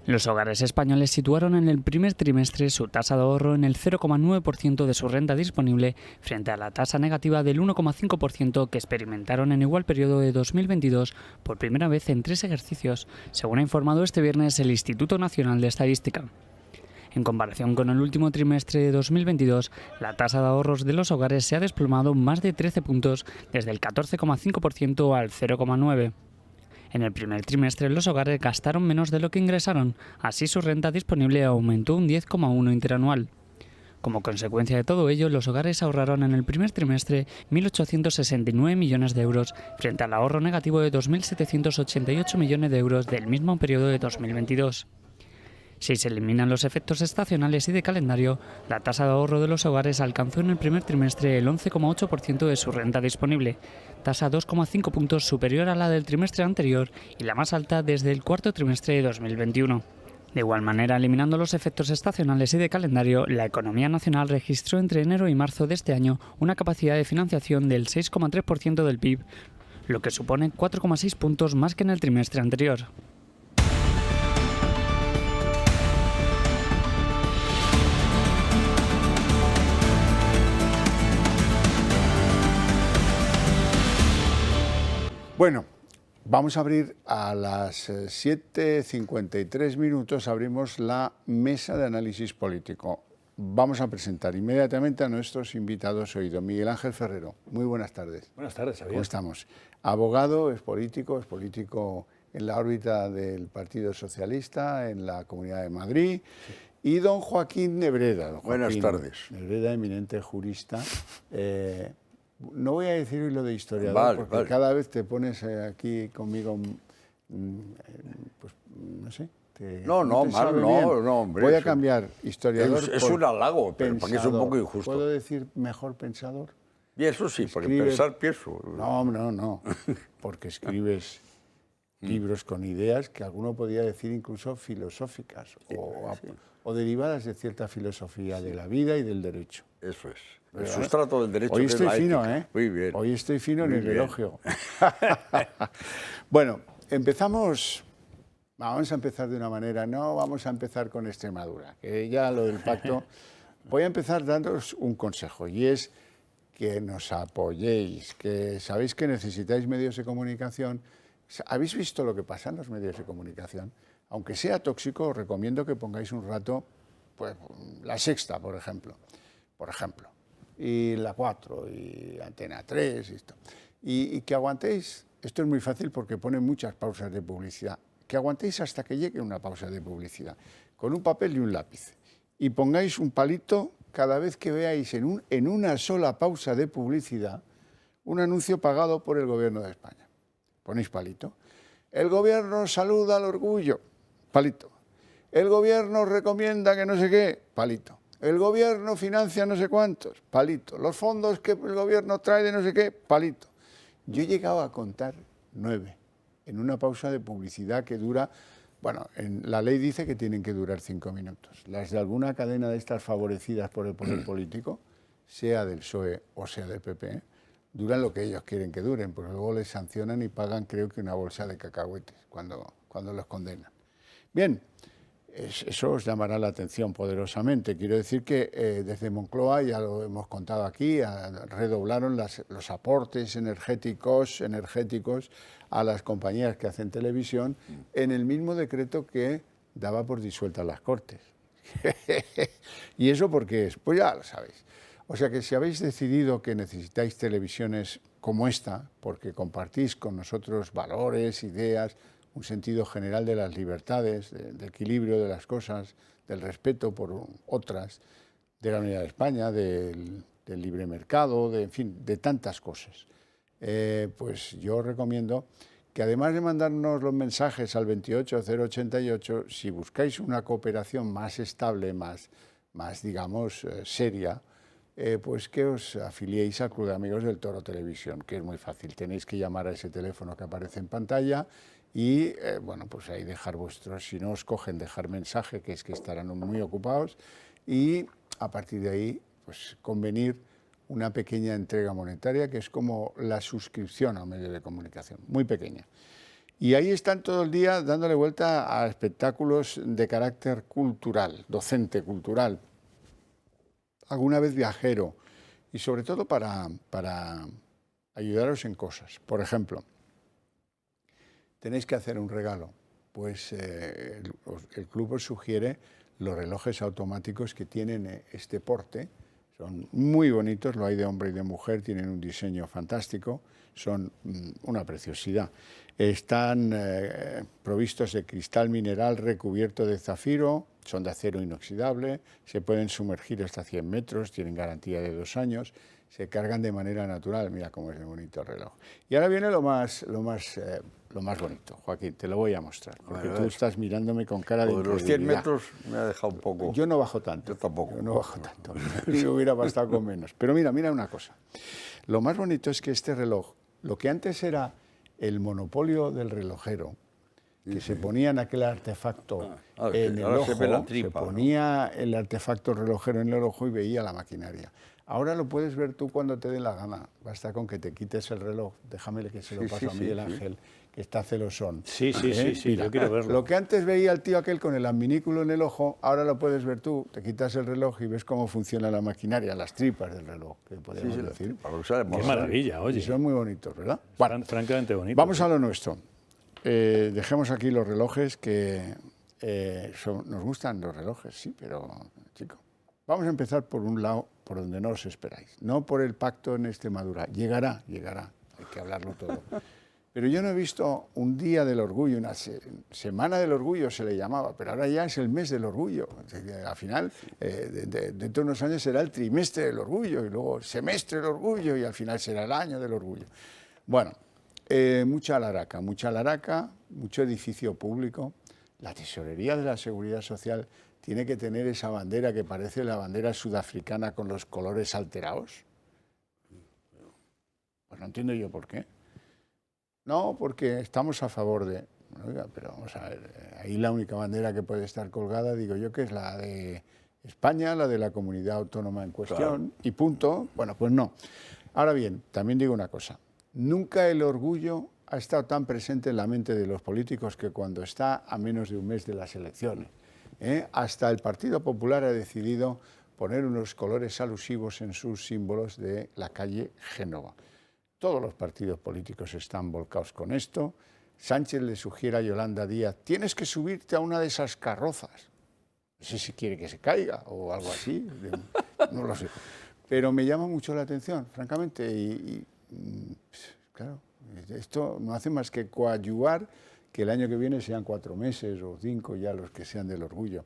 Los hogares españoles situaron en el primer trimestre su tasa de ahorro en el 0,9% de su renta disponible frente a la tasa negativa del 1,5% que experimentaron en igual periodo de 2022 por primera vez en 3 ejercicios, según ha informado este viernes el Instituto Nacional de Estadística. En comparación con el último trimestre de 2022, la tasa de ahorros de los hogares se ha desplomado más de 13 puntos, desde el 14,5% al 0,9%. En el primer trimestre los hogares gastaron menos de lo que ingresaron, así su renta disponible aumentó un 10,1% interanual. Como consecuencia de todo ello, los hogares ahorraron en el primer trimestre 1.869 millones de euros frente al ahorro negativo de 2.788 millones de euros del mismo periodo de 2022. Si se eliminan los efectos estacionales y de calendario, la tasa de ahorro de los hogares alcanzó en el primer trimestre el 11,8% de su renta disponible, tasa 2,5 puntos superior a la del trimestre anterior y la más alta desde el cuarto trimestre de 2021. De igual manera, eliminando los efectos estacionales y de calendario, la economía nacional registró entre enero y marzo de este año una capacidad de financiación del 6,3% del PIB, lo que supone 4,6 puntos más que en el trimestre anterior. Bueno, vamos a abrir a las 7:53 minutos, abrimos la mesa de análisis político. Vamos a presentar inmediatamente a nuestros invitados hoy. Don Miguel Ángel Ferrero, muy buenas tardes. Buenas tardes, Javier. ¿Cómo estamos? Abogado, es político en la órbita del Partido Socialista, en la Comunidad de Madrid. Sí. Y don Joaquín Nebreda. Buenas tardes. Nebreda, eminente jurista. No voy a decir hoy lo de historiador, porque cada vez te pones aquí conmigo, pues no sé. No, hombre. Voy a cambiar historiador. Es un halago, pero porque es un poco injusto. ¿Puedo decir mejor pensador? Y eso sí, porque pensar pienso. No, porque escribes libros con ideas que alguno podría decir incluso filosóficas o derivadas de cierta filosofía de la vida y del derecho. Eso es. El sustrato del derecho. Hoy estoy fino, ¿eh? Muy bien. Hoy estoy fino en el elogio. Bueno, empezamos. Vamos a empezar de una manera. No vamos a empezar con Extremadura, que ya lo del pacto. Voy a empezar dándoos un consejo y es que nos apoyéis, que sabéis que necesitáis medios de comunicación. ¿Habéis visto lo que pasa en los medios de comunicación? Aunque sea tóxico, os recomiendo que pongáis un rato, pues, La Sexta, por ejemplo, y La 4, y Antena 3, y esto. Y que aguantéis, esto es muy fácil porque pone muchas pausas de publicidad, que aguantéis hasta que llegue una pausa de publicidad, con un papel y un lápiz, y pongáis un palito cada vez que veáis en una sola pausa de publicidad un anuncio pagado por el Gobierno de España. Ponéis palito. El Gobierno saluda al orgullo, palito. El Gobierno recomienda que no sé qué, palito. El Gobierno financia no sé cuántos, palito. Los fondos que el Gobierno trae de no sé qué, palito. Yo he llegado a contar 9 en una pausa de publicidad que dura, bueno, la ley dice que tienen que durar 5 minutos. Las de alguna cadena de estas favorecidas por el poder político, sea del PSOE o sea del PP, duran lo que ellos quieren que duren, porque luego les sancionan y pagan, creo que una bolsa de cacahuetes cuando los condenan. Bien, eso os llamará la atención poderosamente. Quiero decir que desde Moncloa, ya lo hemos contado aquí, redoblaron los aportes energéticos a las compañías que hacen televisión en el mismo decreto que daba por disueltas las Cortes. ¿Y eso por qué es? Pues ya lo sabéis. O sea que si habéis decidido que necesitáis televisiones como esta, porque compartís con nosotros valores, ideas, un sentido general de las libertades, del equilibrio de las cosas, del respeto por otras, la unidad de España, del libre mercado, en fin, de tantas cosas. Pues yo recomiendo que además de mandarnos los mensajes al 28088, si buscáis una cooperación más estable, más digamos, seria, pues que os afiliéis al Club de Amigos del Toro Televisión, que es muy fácil. Tenéis que llamar a ese teléfono que aparece en pantalla y, bueno, pues ahí dejar vuestros, si no os cogen, dejar mensaje, que es que estarán muy ocupados, y a partir de ahí, pues convenir una pequeña entrega monetaria, que es como la suscripción a un medio de comunicación, muy pequeña. Y ahí están todo el día dándole vuelta a espectáculos de carácter cultural, docente, cultural, alguna vez viajero, y sobre todo para ayudaros en cosas. Por ejemplo, tenéis que hacer un regalo, pues el club os sugiere los relojes automáticos que tienen este porte. Son muy bonitos, lo hay de hombre y de mujer, tienen un diseño fantástico, son una preciosidad. Están provistos de cristal mineral recubierto de zafiro, son de acero inoxidable, se pueden sumergir hasta 100 metros, tienen garantía de 2 años, se cargan de manera natural. Mira cómo es de bonito el reloj. Y ahora viene lo más bonito, Joaquín, te lo voy a mostrar, porque tú estás mirándome con cara de incredulidad. Los 100 metros me ha dejado un poco... Yo no bajo tanto. Yo tampoco. Yo no bajo tanto. Me hubiera bastado con menos. Pero mira una cosa. Lo más bonito es que este reloj, lo que antes era el monopolio del relojero, que se ponía en aquel artefacto en el ojo, se ponía el artefacto relojero en el ojo y veía la maquinaria. Ahora lo puedes ver tú cuando te dé la gana. Basta con que te quites el reloj. Déjame que se lo paso a Miguel Ángel, que está celosón. Sí, mira, yo quiero verlo. Lo que antes veía el tío aquel con el adminículo en el ojo, ahora lo puedes ver tú. Te quitas el reloj y ves cómo funciona la maquinaria, las tripas del reloj, que podemos decir. Qué maravilla, oye. Y son muy bonitos, ¿verdad? Bueno, francamente bonitos. Vamos a lo nuestro. Dejemos aquí los relojes que nos gustan los relojes, sí, pero chico, vamos a empezar por un lado por donde no os esperáis, no por el pacto en Extremadura. Llegará, hay que hablarlo todo. Pero yo no he visto un día del orgullo, una semana del orgullo se le llamaba, pero ahora ya es el mes del orgullo. Al final, dentro de unos años será el trimestre del orgullo y luego el semestre del orgullo y al final será el año del orgullo. Bueno, mucha alaraca, mucho edificio público. La tesorería de la Seguridad Social tiene que tener esa bandera que parece la bandera sudafricana con los colores alterados. Pues no entiendo yo por qué. No, porque estamos a favor de... Oiga, pero vamos a ver, ahí la única bandera que puede estar colgada, digo yo, que es la de España, la de la comunidad autónoma en cuestión, claro. Y punto. Bueno, pues no. Ahora bien, también digo una cosa. Nunca el orgullo ha estado tan presente en la mente de los políticos que cuando está a menos de un mes de las elecciones. Hasta el Partido Popular ha decidido poner unos colores alusivos en sus símbolos de la calle Génova. Todos los partidos políticos están volcados con esto. Sánchez le sugiere a Yolanda Díaz, tienes que subirte a una de esas carrozas. No sé si quiere que se caiga o algo así, no lo sé. Pero me llama mucho la atención, francamente, y claro, esto no hace más que coadyuvar que el año que viene sean 4 meses o 5 ya los que sean del orgullo.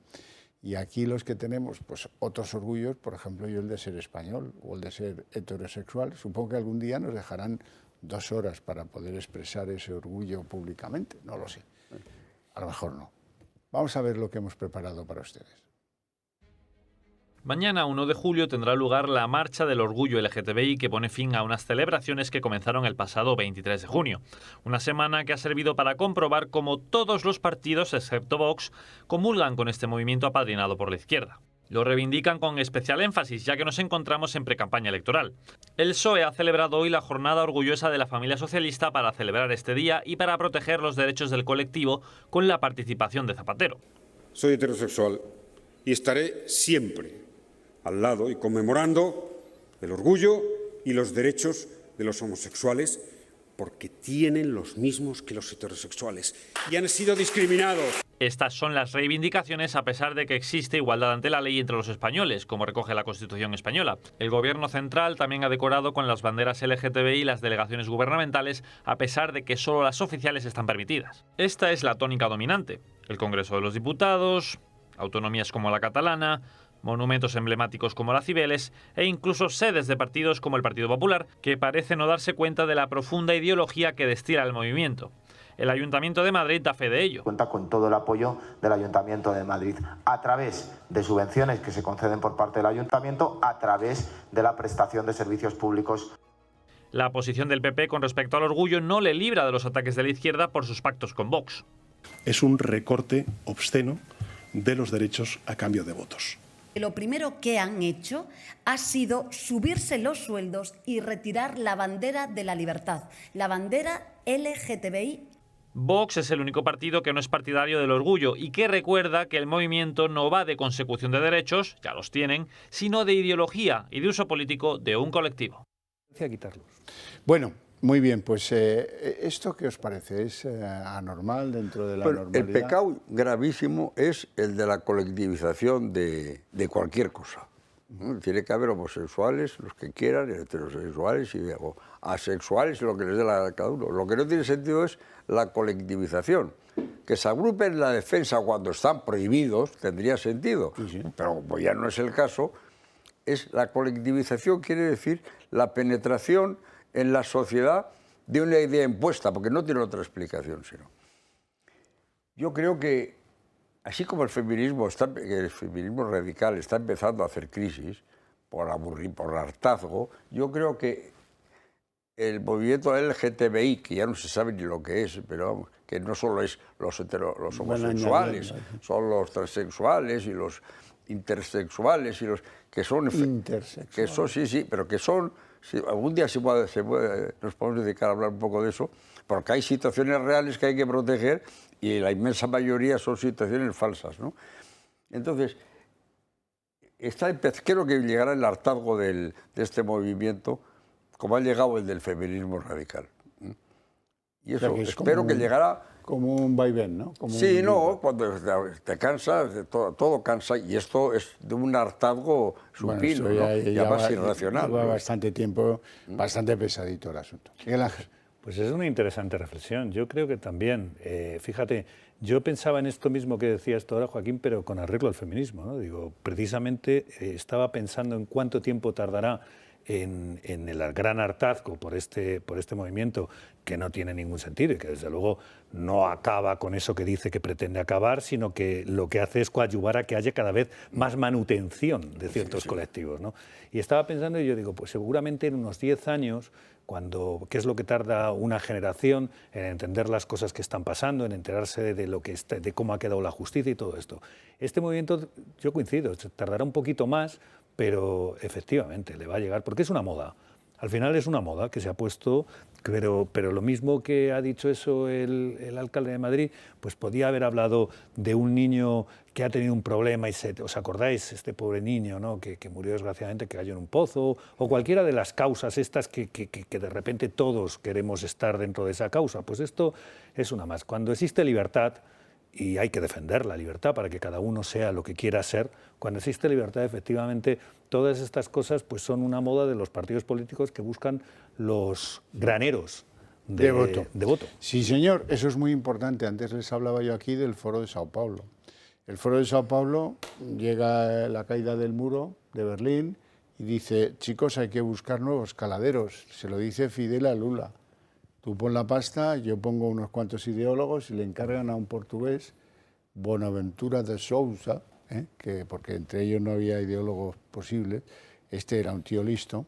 Y aquí los que tenemos pues otros orgullos, por ejemplo yo el de ser español o el de ser heterosexual, supongo que algún día nos dejarán 2 horas para poder expresar ese orgullo públicamente, no lo sé, a lo mejor no. Vamos a ver lo que hemos preparado para ustedes. Mañana, 1 de julio, tendrá lugar la Marcha del Orgullo LGTBI que pone fin a unas celebraciones que comenzaron el pasado 23 de junio. Una semana que ha servido para comprobar cómo todos los partidos, excepto Vox, comulgan con este movimiento apadrinado por la izquierda. Lo reivindican con especial énfasis, ya que nos encontramos en precampaña electoral. El PSOE ha celebrado hoy la jornada orgullosa de la familia socialista para celebrar este día y para proteger los derechos del colectivo con la participación de Zapatero. Soy heterosexual y estaré siempre al lado y conmemorando el orgullo y los derechos de los homosexuales porque tienen los mismos que los heterosexuales y han sido discriminados. Estas son las reivindicaciones a pesar de que existe igualdad ante la ley entre los españoles, como recoge la Constitución española. El Gobierno central también ha decorado con las banderas LGTBI las delegaciones gubernamentales, a pesar de que solo las oficiales están permitidas. Esta es la tónica dominante. El Congreso de los Diputados, autonomías como la catalana, monumentos emblemáticos como la Cibeles e incluso sedes de partidos como el Partido Popular, que parece no darse cuenta de la profunda ideología que destila el movimiento. El Ayuntamiento de Madrid da fe de ello. Cuenta con todo el apoyo del Ayuntamiento de Madrid a través de subvenciones que se conceden por parte del Ayuntamiento, a través de la prestación de servicios públicos. La posición del PP con respecto al orgullo no le libra de los ataques de la izquierda por sus pactos con Vox. Es un recorte obsceno de los derechos a cambio de votos. Lo primero que han hecho ha sido subirse los sueldos y retirar la bandera de la libertad, la bandera LGTBI. Vox es el único partido que no es partidario del orgullo y que recuerda que el movimiento no va de consecución de derechos, ya los tienen, sino de ideología y de uso político de un colectivo. Bueno, muy bien, pues ¿esto qué os parece? ¿Es anormal dentro de la normalidad? El pecado gravísimo es el de la colectivización de cualquier cosa. Tiene que haber homosexuales, los que quieran, heterosexuales y asexuales, lo que les dé la gana a cada uno. Lo que no tiene sentido es la colectivización. Que se agrupen en la defensa cuando están prohibidos tendría sentido, pero como ya no es el caso, es la colectivización quiere decir la penetración en la sociedad de una idea impuesta, porque no tiene otra explicación sino. Yo creo que así como el feminismo radical está empezando a hacer crisis por hartazgo, yo creo que el movimiento LGTBI, que ya no se sabe ni lo que es, pero vamos, que no solo es los homosexuales, son los transexuales y los intersexuales y los que son que son pero que son algún día nos podemos dedicar a hablar un poco de eso, porque hay situaciones reales que hay que proteger y la inmensa mayoría son situaciones falsas, ¿no? Entonces, creo que llegará el hartazgo de este movimiento, como ha llegado el del feminismo radical. Y eso espero que llegará... Como un vaivén, ¿no? Cuando te cansas, todo cansa, y esto es de un hartazgo supino, bueno, ya más irracional. Lleva bastante tiempo, bastante pesadito el asunto. Miguel Ángel. Pues es una interesante reflexión. Yo creo que también, fíjate, yo pensaba en esto mismo que decía esto ahora Joaquín, pero con arreglo al feminismo, ¿no? Digo, precisamente estaba pensando en cuánto tiempo tardará en el gran hartazgo por este movimiento, que no tiene ningún sentido y que desde luego no acaba con eso que dice que pretende acabar, sino que lo que hace es coadyuvar a que haya cada vez más manutención de ciertos colectivos, ¿no? Y estaba pensando, y yo digo, pues seguramente en unos 10 años, ¿qué es lo que tarda una generación en entender las cosas que están pasando, en enterarse de cómo ha quedado la justicia y todo esto? Este movimiento, yo coincido, tardará un poquito más, pero efectivamente le va a llegar, porque es una moda. Al final es una moda que se ha puesto, pero lo mismo que ha dicho eso el alcalde de Madrid, pues podía haber hablado de un niño que ha tenido un problema, ¿os acordáis? Este pobre niño, ¿no? que murió desgraciadamente, que cayó en un pozo, o cualquiera de las causas estas que de repente todos queremos estar dentro de esa causa. Pues esto es una más. Cuando existe libertad, y hay que defender la libertad para que cada uno sea lo que quiera ser, cuando existe libertad, efectivamente, todas estas cosas pues son una moda de los partidos políticos que buscan los graneros de voto. Sí, señor, eso es muy importante. Antes les hablaba yo aquí del Foro de Sao Paulo. El Foro de Sao Paulo llega la caída del muro de Berlín y dice, chicos, hay que buscar nuevos caladeros. Se lo dice Fidel a Lula. Tú pon la pasta, yo pongo unos cuantos ideólogos y le encargan a un portugués, Bonaventura de Sousa, porque entre ellos no había ideólogos posibles, este era un tío listo,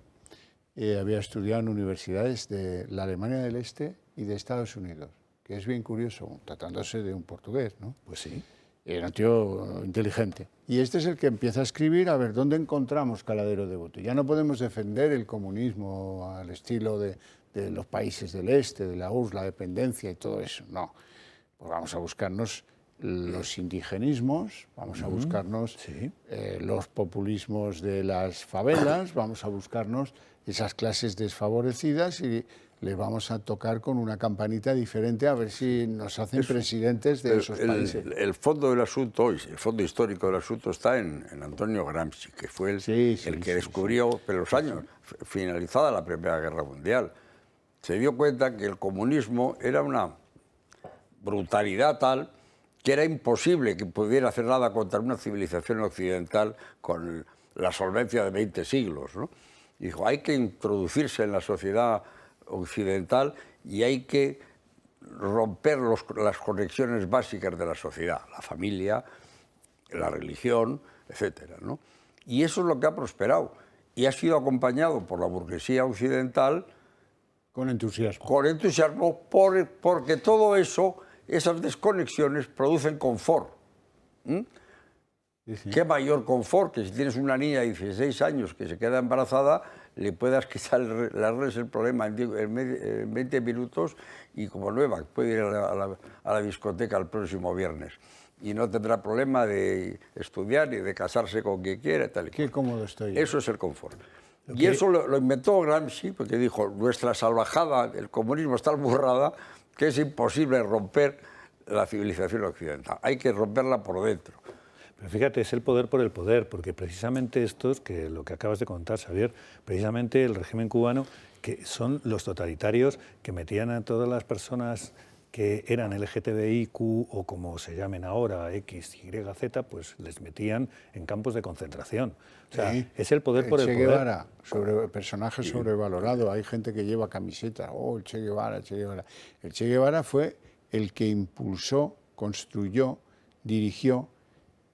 había estudiado en universidades de la Alemania del Este y de Estados Unidos, que es bien curioso, tratándose de un portugués, ¿no? Pues sí. Era un tío inteligente. Y este es el que empieza a escribir, a ver, ¿dónde encontramos caladero de voto? Ya no podemos defender el comunismo al estilo de los países del este, de la URSS, la dependencia y todo eso. No, pues vamos a buscarnos los indigenismos, vamos a buscarnos los populismos de las favelas, vamos a buscarnos esas clases desfavorecidas y les vamos a tocar con una campanita diferente a ver si nos hacen presidentes de esos países. El fondo del asunto hoy, el fondo histórico del asunto está en Antonio Gramsci, que fue el que descubrió, pero los años, finalizada la Primera Guerra Mundial, se dio cuenta que el comunismo era una brutalidad tal que era imposible que pudiera hacer nada contra una civilización occidental con la solvencia de 20 siglos, ¿no? Dijo, hay que introducirse en la sociedad occidental y hay que romper las conexiones básicas de la sociedad, la familia, la religión, etcétera, ¿no? Y eso es lo que ha prosperado y ha sido acompañado por la burguesía occidental con entusiasmo. Con entusiasmo porque todo eso, esas desconexiones producen confort. ¿Qué mayor confort que si tienes una niña de 16 años que se queda embarazada, le puedas quitar el problema en 20 minutos y como nueva, puede ir a la discoteca el próximo viernes y no tendrá problema de estudiar ni de casarse con quien quiera. Tal y Qué cómodo estoy. Eso es el confort. Y eso lo inventó Gramsci porque dijo, nuestra salvajada, el comunismo está burrada, que es imposible romper la civilización occidental. Hay que romperla por dentro. Pero fíjate, es el poder por el poder, porque precisamente estos, que lo que acabas de contar, Xavier, precisamente el régimen cubano, que son los totalitarios que metían a todas las personas que eran LGTBIQ o como se llamen ahora, X, Y, Z, pues les metían en campos de concentración. O sea, sí, es el poder por el poder. Che Guevara, personaje sobrevalorado. Hay gente que lleva camiseta, el Che Guevara, el Che Guevara. El Che Guevara fue el que impulsó, construyó, dirigió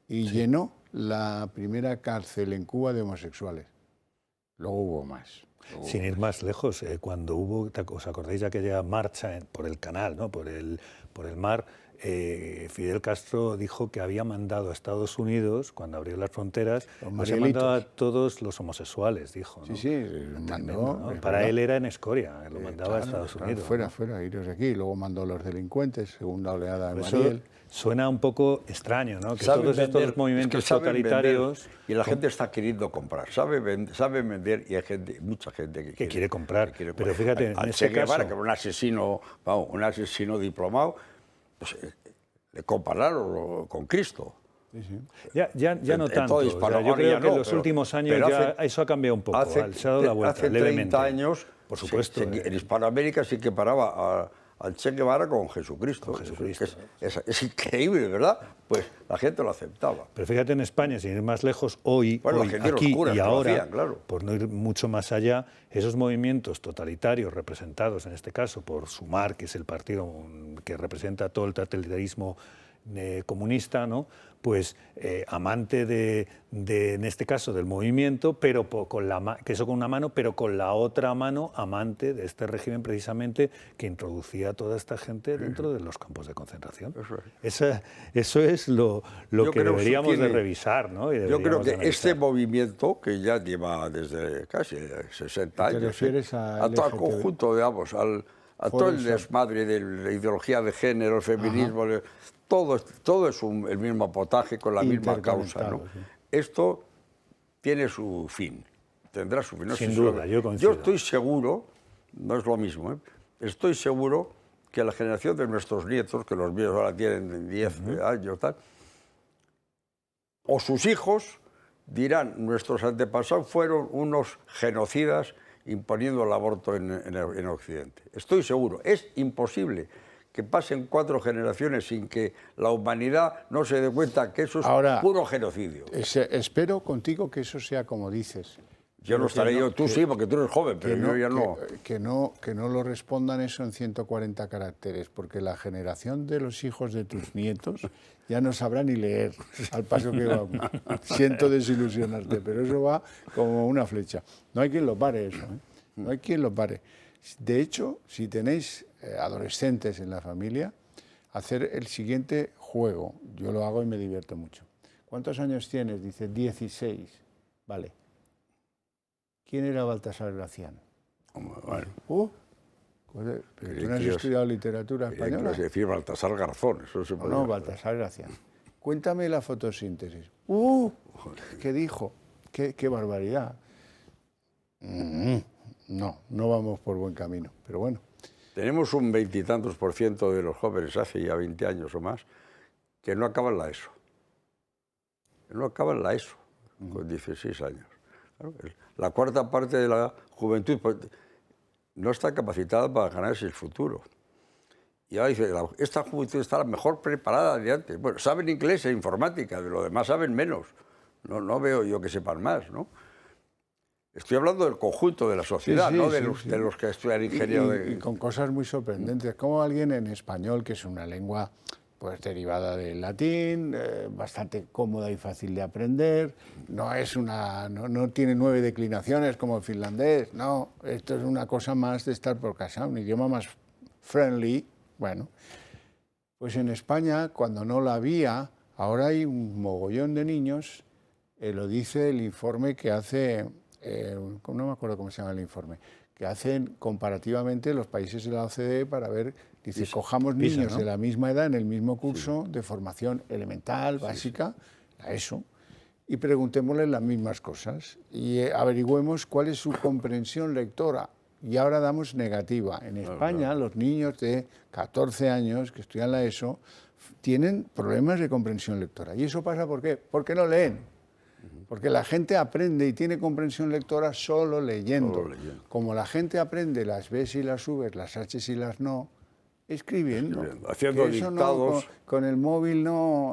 y llenó la primera cárcel en Cuba de homosexuales. Luego hubo más. Sin ir más lejos, cuando hubo, ¿os acordáis de aquella marcha por el canal, ¿no? por el mar? Fidel Castro dijo que había mandado a Estados Unidos, cuando abrió las fronteras, había mandado a todos los homosexuales, dijo, ¿no? Sí, sí, mandó. ¿no? Para él era en escoria, lo mandaba a Estados Unidos. Fuera, iros de aquí. Luego mandó a los delincuentes, segunda oleada de Mariel. Suena un poco extraño, ¿no? Que todos estos movimientos totalitarios... Y la gente está queriendo comprar, sabe vender y hay mucha gente que quiere comprar. Pero fíjate, en ese caso... que era un asesino diplomado, pues le compararon con Cristo. Sí, sí. Ya no tanto. Yo creo que en los últimos años ya eso ha cambiado un poco, se ha dado la vuelta, hace levemente. 30 años, por supuesto. En Hispanoamérica sí que paraba al Che Guevara con Jesucristo. Es increíble, ¿verdad? Pues la gente lo aceptaba. Pero fíjate, en España, sin ir más lejos, hoy aquí y ahora, claro, por no ir mucho más allá, esos movimientos totalitarios representados, en este caso, por Sumar, que es el partido que representa todo el totalitarismo comunista, ¿no? Pues amante en este caso del movimiento, pero que eso con una mano, pero con la otra mano amante de este régimen precisamente que introducía a toda esta gente dentro de los campos de concentración. Eso es lo que deberíamos de revisar, ¿no? Yo creo que este movimiento, que ya lleva desde casi 60 años, ¿te refieres a todo el conjunto, digamos, a todo el desmadre de la ideología de género, el feminismo, todo es el mismo potaje con la misma causa, ¿no? Sí. Esto tiene su fin, tendrá su fin. No Sin duda, yo coincido. Yo estoy seguro, no es lo mismo, estoy seguro que la generación de nuestros nietos, que los míos ahora tienen 10 años, tal, o sus hijos dirán, nuestros antepasados fueron unos genocidas imponiendo el aborto en Occidente. Estoy seguro, es imposible que pasen 4 generaciones sin que la humanidad no se dé cuenta que eso es puro genocidio. Espero contigo que eso sea como dices. Yo no estaré tú sí, porque tú eres joven, pero yo ya no. Que no lo respondan eso en 140 caracteres, porque la generación de los hijos de tus nietos ya no sabrá ni leer al paso que vamos. Siento desilusionarte, pero eso va como una flecha. No hay quien lo pare eso, ¿eh? No hay quien lo pare. De hecho, si tenéis adolescentes en la familia, hacer el siguiente juego. Yo lo hago y me divierto mucho. ¿Cuántos años tienes? Dice 16. Vale. ¿Quién era Baltasar Gracián? Bueno. Pero tú no has estudiado literatura española. Es decir, Baltasar Garzón. Eso se puede no, Baltasar Gracián. Cuéntame la fotosíntesis. ¿Qué dijo? ¿Qué barbaridad? No vamos por buen camino, pero bueno. Tenemos un 20 y tantos % de los jóvenes, hace ya 20 años o más, que no acaban la ESO. No acaban la ESO con 16 años. Claro, la cuarta parte de la juventud no está capacitada para ganarse el futuro. Y ahora dice, esta juventud está la mejor preparada de antes. Bueno, saben inglés e informática, de lo demás saben menos. No veo yo que sepan más, ¿no? Estoy hablando del conjunto de la sociedad, ¿no? De los que estudian ingeniería. Y con cosas muy sorprendentes, como alguien en español, que es una lengua pues derivada del latín, bastante cómoda y fácil de aprender, no tiene 9 declinaciones como el finlandés, no, esto es una cosa más de estar por casa, un idioma más friendly. Bueno, pues en España, cuando no la había, ahora hay un mogollón de niños, lo dice el informe que hace... no me acuerdo cómo se llama el informe, que hacen comparativamente los países de la OCDE para ver, dice, cojamos niños, ¿no?, de la misma edad en el mismo curso de formación elemental, básica, la ESO, y preguntémosles las mismas cosas y averigüemos cuál es su comprensión lectora. Y ahora damos negativa. En España, los niños de 14 años que estudian la ESO tienen problemas de comprensión lectora. ¿Y eso pasa por qué? Porque no leen. Porque la gente aprende y tiene comprensión lectora solo leyendo. Como la gente aprende las Bs y las Vs, las Hs y las no, escribiendo. Haciendo dictados. Con el móvil no,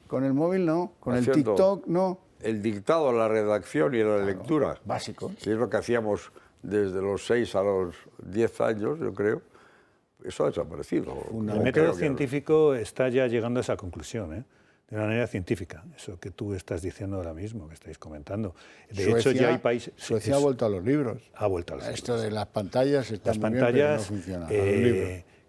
con el móvil no, con el TikTok no. El dictado, la redacción y la lectura. Básico. Que es lo que hacíamos desde los 6 a los 10 años, yo creo. Eso ha desaparecido. El método científico está ya llegando a esa conclusión, de una manera científica, eso que tú estás diciendo ahora mismo, que estáis comentando. De hecho, ya hay países... Suecia ha vuelto a los libros. Ha vuelto a los libros. Esto de las pantallas está muy bien, pero no funciona.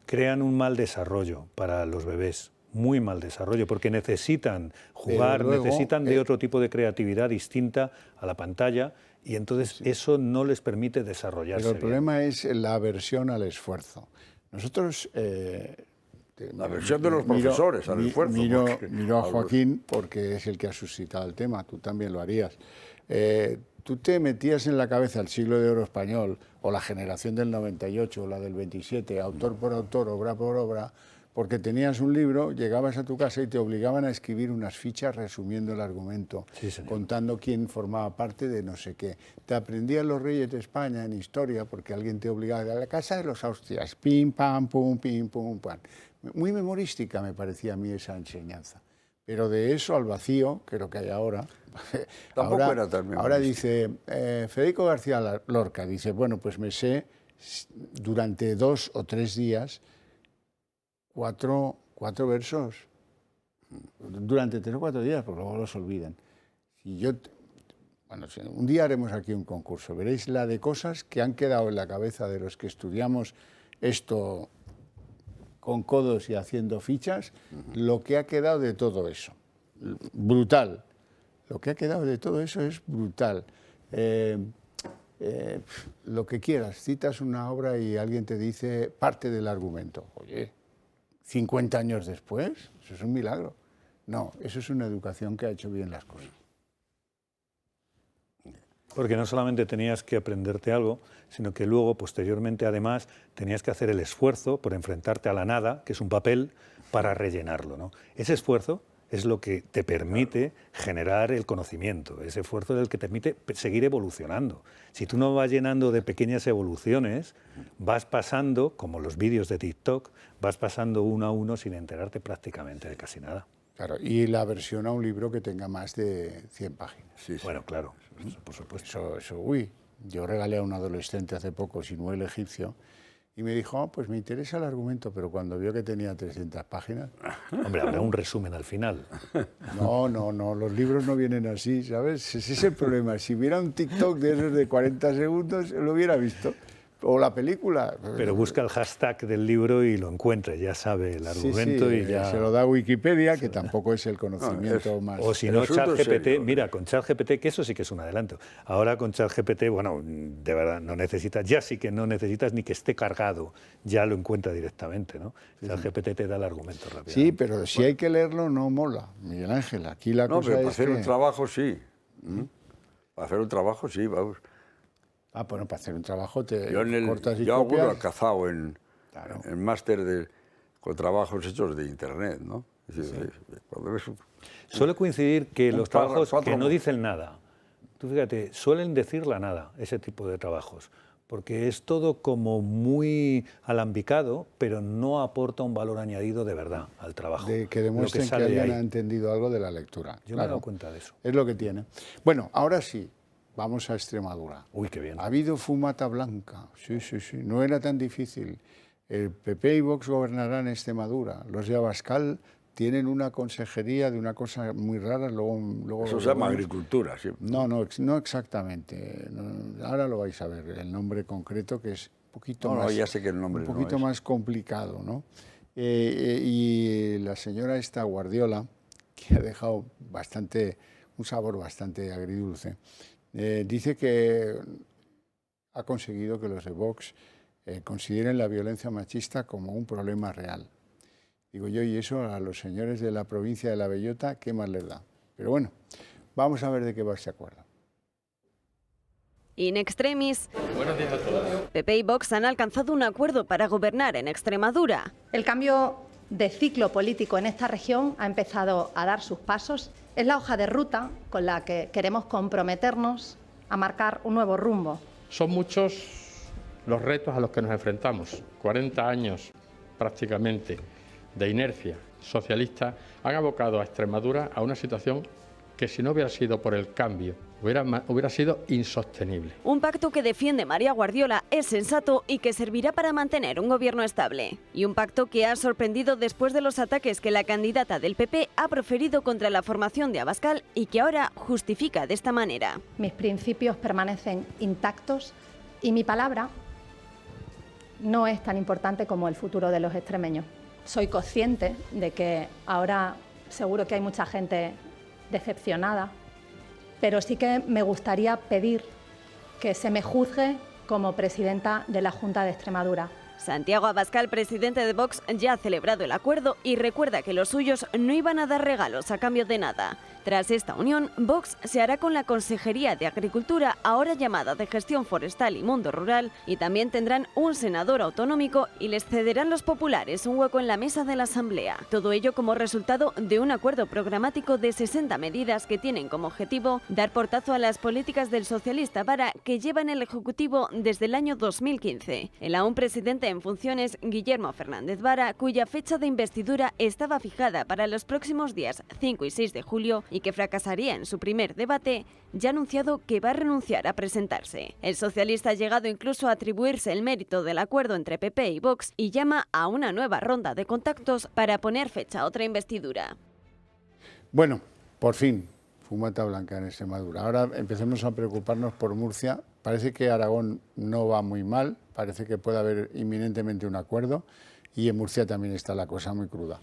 Crean un mal desarrollo para los bebés, muy mal desarrollo, porque necesitan jugar, necesitan de otro tipo de creatividad distinta a la pantalla, y entonces eso no les permite desarrollarse. Pero el problema es la aversión al esfuerzo. Nosotros... la versión de los profesores al esfuerzo. Miro a Joaquín porque es el que ha suscitado el tema, tú también lo harías. Tú te metías en la cabeza el siglo de oro español, o la generación del 98, o la del 27, autor por autor, obra por obra, porque tenías un libro, llegabas a tu casa y te obligaban a escribir unas fichas resumiendo el argumento, contando quién formaba parte de no sé qué. Te aprendías los reyes de España en historia porque alguien te obligaba a ir a la casa de los Austrias, pim, pam, pum, pim, pum, pam. Muy memorística me parecía a mí esa enseñanza. Pero de eso al vacío, que es lo que hay ahora, ahora dice Federico García Lorca, dice, bueno, pues me sé durante 2 o 3 días 4 versos, durante 3 o 4 días, porque luego los olvidan. Un día haremos aquí un concurso, veréis la de cosas que han quedado en la cabeza de los que estudiamos esto con codos y haciendo fichas, lo que ha quedado de todo eso. Brutal. Lo que ha quedado de todo eso es brutal. Lo que quieras, citas una obra y alguien te dice parte del argumento. Oye, 50 años después, eso es un milagro. No, eso es una educación que ha hecho bien las cosas. Porque no solamente tenías que aprenderte algo, sino que luego, posteriormente, además, tenías que hacer el esfuerzo por enfrentarte a la nada, que es un papel, para rellenarlo, ¿no? Ese esfuerzo es lo que te permite generar el conocimiento, ese esfuerzo es el que te permite seguir evolucionando. Si tú no vas llenando de pequeñas evoluciones, vas pasando, como los vídeos de TikTok, vas pasando uno a uno sin enterarte prácticamente de casi nada. Claro, y la versión a un libro que tenga más de 100 páginas. Bueno, claro, eso, por supuesto. Yo regalé a un adolescente hace poco Sinuel egipcio y me dijo, pues me interesa el argumento, pero cuando vio que tenía 300 páginas... Hombre, habrá un resumen al final. No, los libros no vienen así, ¿sabes? Ese es el problema. Si hubiera un TikTok de esos de 40 segundos, lo hubiera visto. O la película. Pero busca el hashtag del libro y lo encuentra, ya sabe el argumento y ya... Se lo da Wikipedia, que tampoco es el conocimiento más... O si no, ChatGPT, mira, con ChatGPT, que eso sí que es un adelanto. Ahora con ChatGPT, bueno, de verdad, no necesitas, ya sí que no necesitas ni que esté cargado, ya lo encuentra directamente, ¿no? ChatGPT te da el argumento rápido. Sí, pero si hay que leerlo, no mola, Miguel Ángel. Aquí la cosa pero para es hacer un trabajo sí. Para hacer un trabajo sí, vamos. Bueno, para hacer un trabajo te cortas y copias. Alguno he cazado en máster con trabajos hechos de Internet, ¿no? Suele coincidir que los trabajos que no dicen nada, tú fíjate, suelen decir la nada, ese tipo de trabajos, porque es todo como muy alambicado, pero no aporta un valor añadido de verdad al trabajo. Que demuestren que alguien ha entendido algo de la lectura. Yo me he dado cuenta de eso. Es lo que tiene. Bueno, ahora sí, vamos a Extremadura. Uy, qué bien. Ha habido fumata blanca, sí, no era tan difícil. El PP y Vox gobernarán Extremadura. Los de Abascal tienen una consejería de una cosa muy rara, luego eso se llama agricultura, sí. No exactamente. Ahora lo vais a ver, el nombre concreto, que es un poquito más... ya sé que el nombre un poquito más complicado, ¿no? Y la señora esta Guardiola, que ha dejado un sabor bastante agridulce, dice que ha conseguido que los de Vox consideren la violencia machista como un problema real. Digo yo, y eso a los señores de la provincia de La Bellota, ¿qué más les da? Pero bueno, vamos a ver de qué va ese acuerdo. In extremis, buenos días a todos. PP y Vox han alcanzado un acuerdo para gobernar en Extremadura. El cambio de ciclo político en esta región ha empezado a dar sus pasos. Es la hoja de ruta con la que queremos comprometernos a marcar un nuevo rumbo. Son muchos los retos a los que nos enfrentamos. 40 años prácticamente de inercia socialista han abocado a Extremadura a una situación que, si no hubiera sido por el cambio, hubiera sido insostenible. Un pacto que defiende María Guardiola es sensato y que servirá para mantener un gobierno estable. Y un pacto que ha sorprendido después de los ataques que la candidata del PP ha proferido contra la formación de Abascal y que ahora justifica de esta manera. Mis principios permanecen intactos y mi palabra no es tan importante como el futuro de los extremeños. Soy consciente de que ahora seguro que hay mucha gente decepcionada, pero sí que me gustaría pedir que se me juzgue como presidenta de la Junta de Extremadura. Santiago Abascal, presidente de Vox, ya ha celebrado el acuerdo y recuerda que los suyos no iban a dar regalos a cambio de nada. Tras esta unión, Vox se hará con la Consejería de Agricultura, ahora llamada de Gestión Forestal y Mundo Rural, y también tendrán un senador autonómico y les cederán los populares un hueco en la mesa de la Asamblea. Todo ello como resultado de un acuerdo programático de 60 medidas que tienen como objetivo dar portazo a las políticas del socialista Vara, que lleva en el Ejecutivo desde el año 2015. El aún presidente en funciones, Guillermo Fernández Vara, cuya fecha de investidura estaba fijada para los próximos días 5 y 6 de julio y que fracasaría en su primer debate, ya ha anunciado que va a renunciar a presentarse. El socialista ha llegado incluso a atribuirse el mérito del acuerdo entre PP y Vox y llama a una nueva ronda de contactos para poner fecha a otra investidura. Bueno, por fin, fumata blanca en Extremadura. Ahora empecemos a preocuparnos por Murcia. Parece que Aragón no va muy mal, parece que puede haber inminentemente un acuerdo y en Murcia también está la cosa muy cruda.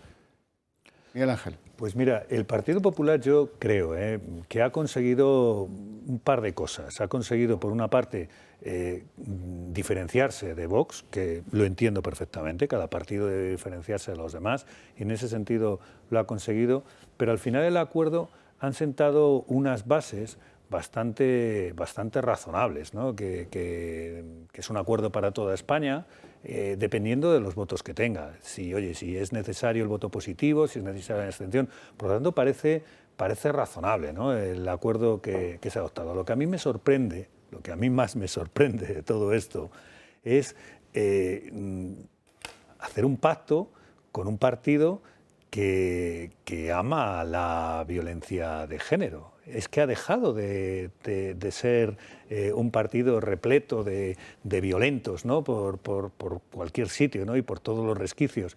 Miguel Ángel. Pues mira, el Partido Popular yo creo que ha conseguido un par de cosas. Ha conseguido, por una parte, diferenciarse de Vox, que lo entiendo perfectamente, cada partido debe diferenciarse de los demás, y en ese sentido lo ha conseguido, pero al final el acuerdo han sentado unas bases bastante razonables, ¿no? que es un acuerdo para toda España, dependiendo de los votos que tenga. Si es necesario el voto positivo, si es necesaria la abstención. Por lo tanto, parece razonable, ¿no? El acuerdo que se ha adoptado. Lo que a mí me sorprende, lo que a mí más me sorprende de todo esto, es hacer un pacto con un partido que ama la violencia de género. Es que ha dejado de ser un partido repleto de violentos, ¿no? por cualquier sitio, ¿no? Y por todos los resquicios.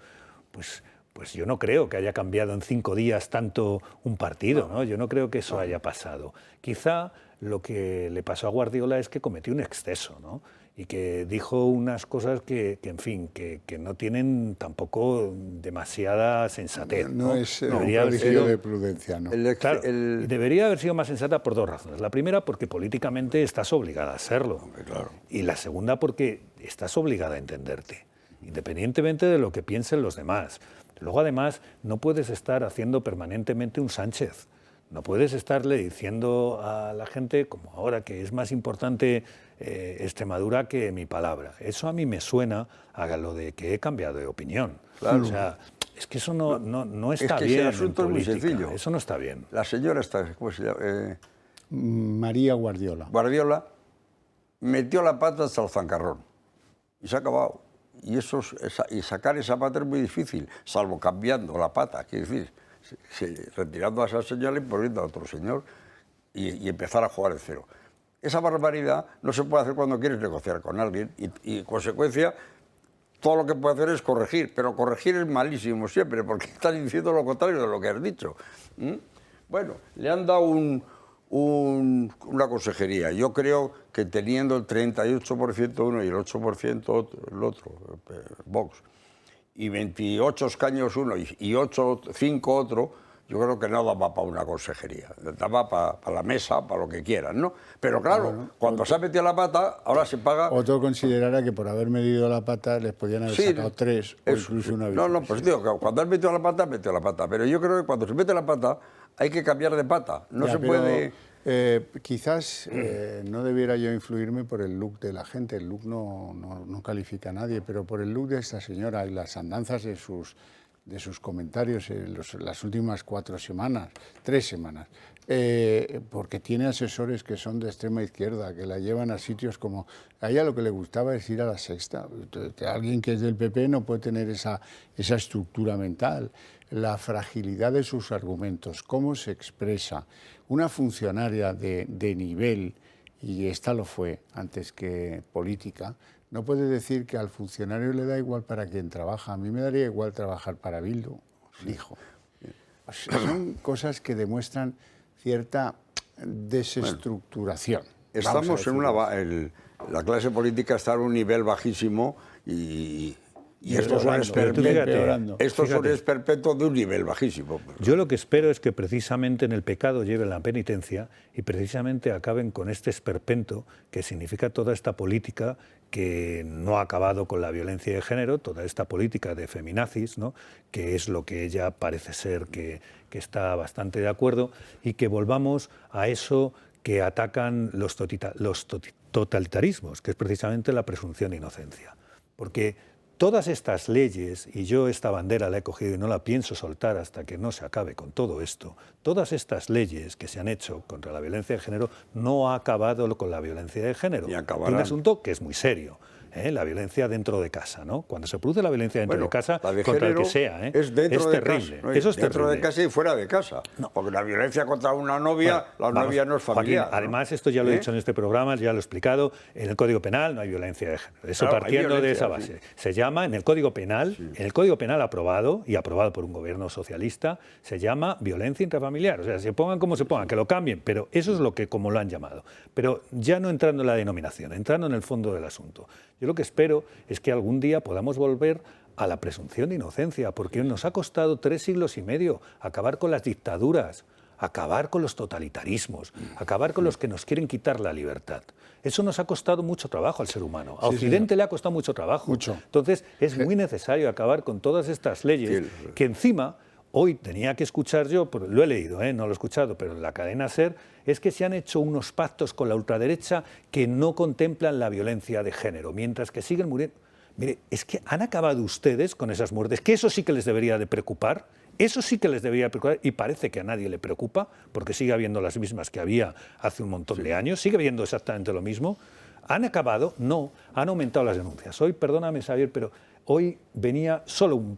Pues yo no creo que haya cambiado en 5 días tanto un partido, ¿no? Yo no creo que eso haya pasado. Quizá lo que le pasó a Guardiola es que cometió un exceso, ¿no? Y que dijo unas cosas que en fin, que no tienen tampoco demasiada sensatez. No es un prodigio de prudencia, ¿no? Claro, debería haber sido más sensata por 2 razones. La primera, porque políticamente estás obligada a serlo. Claro. Y la segunda, porque estás obligada a entenderte, independientemente de lo que piensen los demás. Luego, además, no puedes estar haciendo permanentemente un Sánchez. No puedes estarle diciendo a la gente, como ahora, que es más importante Extremadura que mi palabra. Eso a mí me suena a lo de que he cambiado de opinión. Claro. O sea, es que eso no está bien. El asunto es muy sencillo. Eso no está bien. La señora está, ¿cómo se llama? María Guardiola. Guardiola metió la pata hasta el zancarrón y se ha acabado. Y sacar esa pata es muy difícil, salvo cambiando la pata, quiere decir, retirando a esa señora y poniendo a otro señor y empezar a jugar de cero. Esa barbaridad no se puede hacer cuando quieres negociar con alguien y en consecuencia, todo lo que puede hacer es corregir, pero corregir es malísimo siempre, porque estás diciendo lo contrario de lo que has dicho. Bueno, le han dado una consejería. Yo creo que teniendo el 38% uno y el 8% el otro, Vox, y 28 escaños uno y 5 otro, yo creo que no daba para una consejería, daba para la mesa, para lo que quieran, ¿no? Pero claro, bueno, cuando se ha metido la pata, ahora se paga... Otro considerará que por haber medido la pata les podían haber sacado 3 o incluso una victoria. No, pues digo, que cuando has metido la pata, pero yo creo que cuando se mete la pata hay que cambiar de pata, no ya, se puede... Quizás no debiera yo influirme por el look de la gente, el look no califica a nadie, pero por el look de esta señora y las andanzas de sus comentarios en las últimas 3 semanas, porque tiene asesores que son de extrema izquierda, que la llevan a sitios como... A ella lo que le gustaba es ir a La Sexta. Alguien que es del PP no puede tener esa estructura mental. La fragilidad de sus argumentos, cómo se expresa. Una funcionaria de nivel, y esta lo fue antes que política, no puede decir que al funcionario le da igual para quien trabaja. A mí me daría igual trabajar para Bildu, dijo. Son cosas que demuestran cierta desestructuración. Bueno, estamos en la clase política está en un nivel bajísimo y estos son esperpetos de un nivel bajísimo. Yo lo que espero es que precisamente en el pecado lleven la penitencia y precisamente acaben con este esperpento que significa toda esta política que no ha acabado con la violencia de género, toda esta política de feminazis, ¿no? Que es lo que ella parece ser que está bastante de acuerdo, y que volvamos a eso que atacan los totalitarismos, que es precisamente la presunción de inocencia. Porque todas estas leyes, y yo esta bandera la he cogido y no la pienso soltar hasta que no se acabe con todo esto, todas estas leyes que se han hecho contra la violencia de género no ha acabado con la violencia de género. Tiene un asunto que es muy serio. La violencia dentro de casa, ¿no? Cuando se produce la violencia dentro de casa, contra el que sea, es terrible. Casa, ¿no? Eso es dentro terrible. de casa y fuera de casa. No. Porque la violencia contra una novia, novia no es familiar. Joaquín, además, esto ya lo he dicho en este programa, ya lo he explicado, en el Código Penal no hay violencia de género. Eso partiendo de esa base. Sí. Se llama, en el Código Penal, en el Código Penal aprobado, y aprobado por un gobierno socialista, se llama violencia intrafamiliar. O sea, se pongan como se pongan, que lo cambien, pero eso es lo que como lo han llamado. Pero ya no entrando en la denominación, entrando en el fondo del asunto. Yo lo que espero es que algún día podamos volver a la presunción de inocencia, porque nos ha costado 3 siglos y medio acabar con las dictaduras, acabar con los totalitarismos, acabar con los que nos quieren quitar la libertad. Eso nos ha costado mucho trabajo al ser humano. A Occidente le ha costado mucho trabajo. Entonces es muy necesario acabar con todas estas leyes que encima... Hoy tenía que escuchar yo, lo he leído, no lo he escuchado, pero en la cadena SER, es que se han hecho unos pactos con la ultraderecha que no contemplan la violencia de género, mientras que siguen muriendo. Mire, es que han acabado ustedes con esas muertes, que eso sí que les debería de preocupar, eso sí que les debería preocupar, y parece que a nadie le preocupa, porque sigue habiendo las mismas que había hace un montón de años, sigue habiendo exactamente lo mismo. ¿Han acabado? No, han aumentado las denuncias. Hoy, perdóname, Xavier, pero... Hoy venía,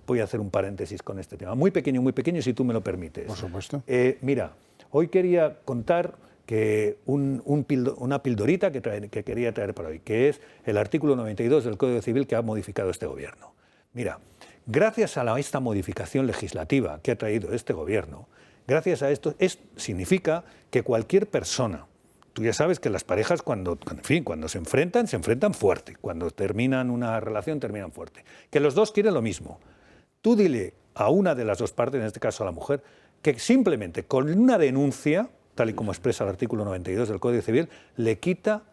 voy a hacer un paréntesis con este tema, muy pequeño, si tú me lo permites. Por supuesto. Mira, hoy quería contar que una pildorita que quería traer para hoy, que es el artículo 92 del Código Civil que ha modificado este gobierno. Mira, gracias a esta modificación legislativa que ha traído este gobierno, gracias a esto, significa que cualquier persona, tú ya sabes que las parejas cuando se enfrentan fuerte. Cuando terminan una relación, terminan fuerte. Que los dos quieren lo mismo. Tú dile a una de las dos partes, en este caso a la mujer, que simplemente con una denuncia, tal y como expresa el artículo 92 del Código Civil, le quita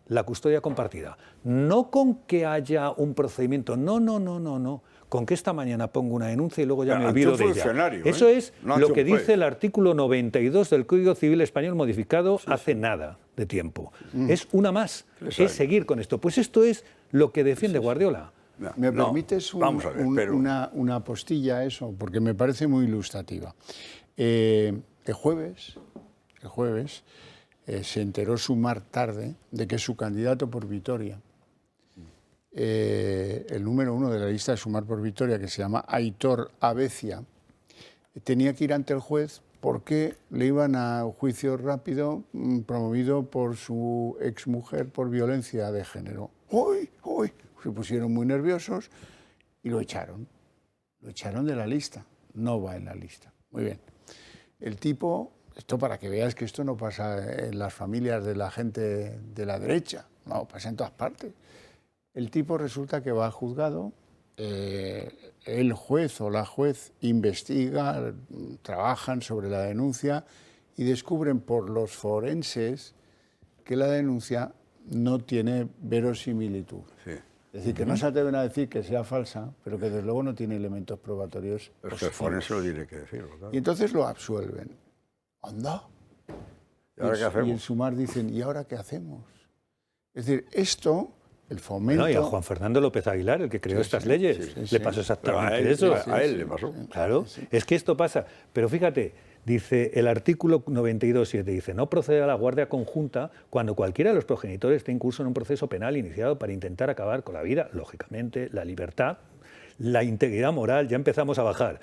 la custodia compartida. No con que haya un procedimiento, no. Con que esta mañana pongo una denuncia y luego ya me olvido de ella. Eso es lo que dice el artículo 92 del Código Civil Español modificado hace nada de tiempo. Es una más, es seguir con esto. Pues esto es lo que defiende Guardiola. ¿Me permites una postilla a eso? Porque me parece muy ilustrativa. El jueves se enteró Sumar tarde de que su candidato por Vitoria, el número 1 de la lista de Sumar por Vitoria, que se llama Aitor Abecia, tenía que ir ante el juez porque le iban a juicio rápido promovido por su exmujer por violencia de género. ¡Uy! Se pusieron muy nerviosos y lo echaron. Lo echaron de la lista. No va en la lista. Muy bien. El tipo, esto para que veas que esto no pasa en las familias de la gente de la derecha, no, pasa en todas partes. El tipo resulta que va a juzgado, el juez o la juez investiga, trabajan sobre la denuncia y descubren por los forenses que la denuncia no tiene verosimilitud. Sí. Es decir, que no se atreven a decir que sea falsa, pero que desde luego no tiene elementos probatorios. Es que el forense lo tiene que decir. Claro. Y entonces lo absuelven. ¡Anda! ¿Y ahora qué hacemos? Y en Sumar dicen, ¿y ahora qué hacemos? Es decir, esto, el fomento... No, y a Juan Fernando López Aguilar, el que creó estas leyes, le pasó exactamente eso. A él le pasó. Claro, es que esto pasa. Pero fíjate, dice el artículo 92.7, dice, no procede a la guardia conjunta cuando cualquiera de los progenitores esté en curso en un proceso penal iniciado para intentar acabar con la vida, lógicamente, la libertad, la integridad moral, ya empezamos a bajar,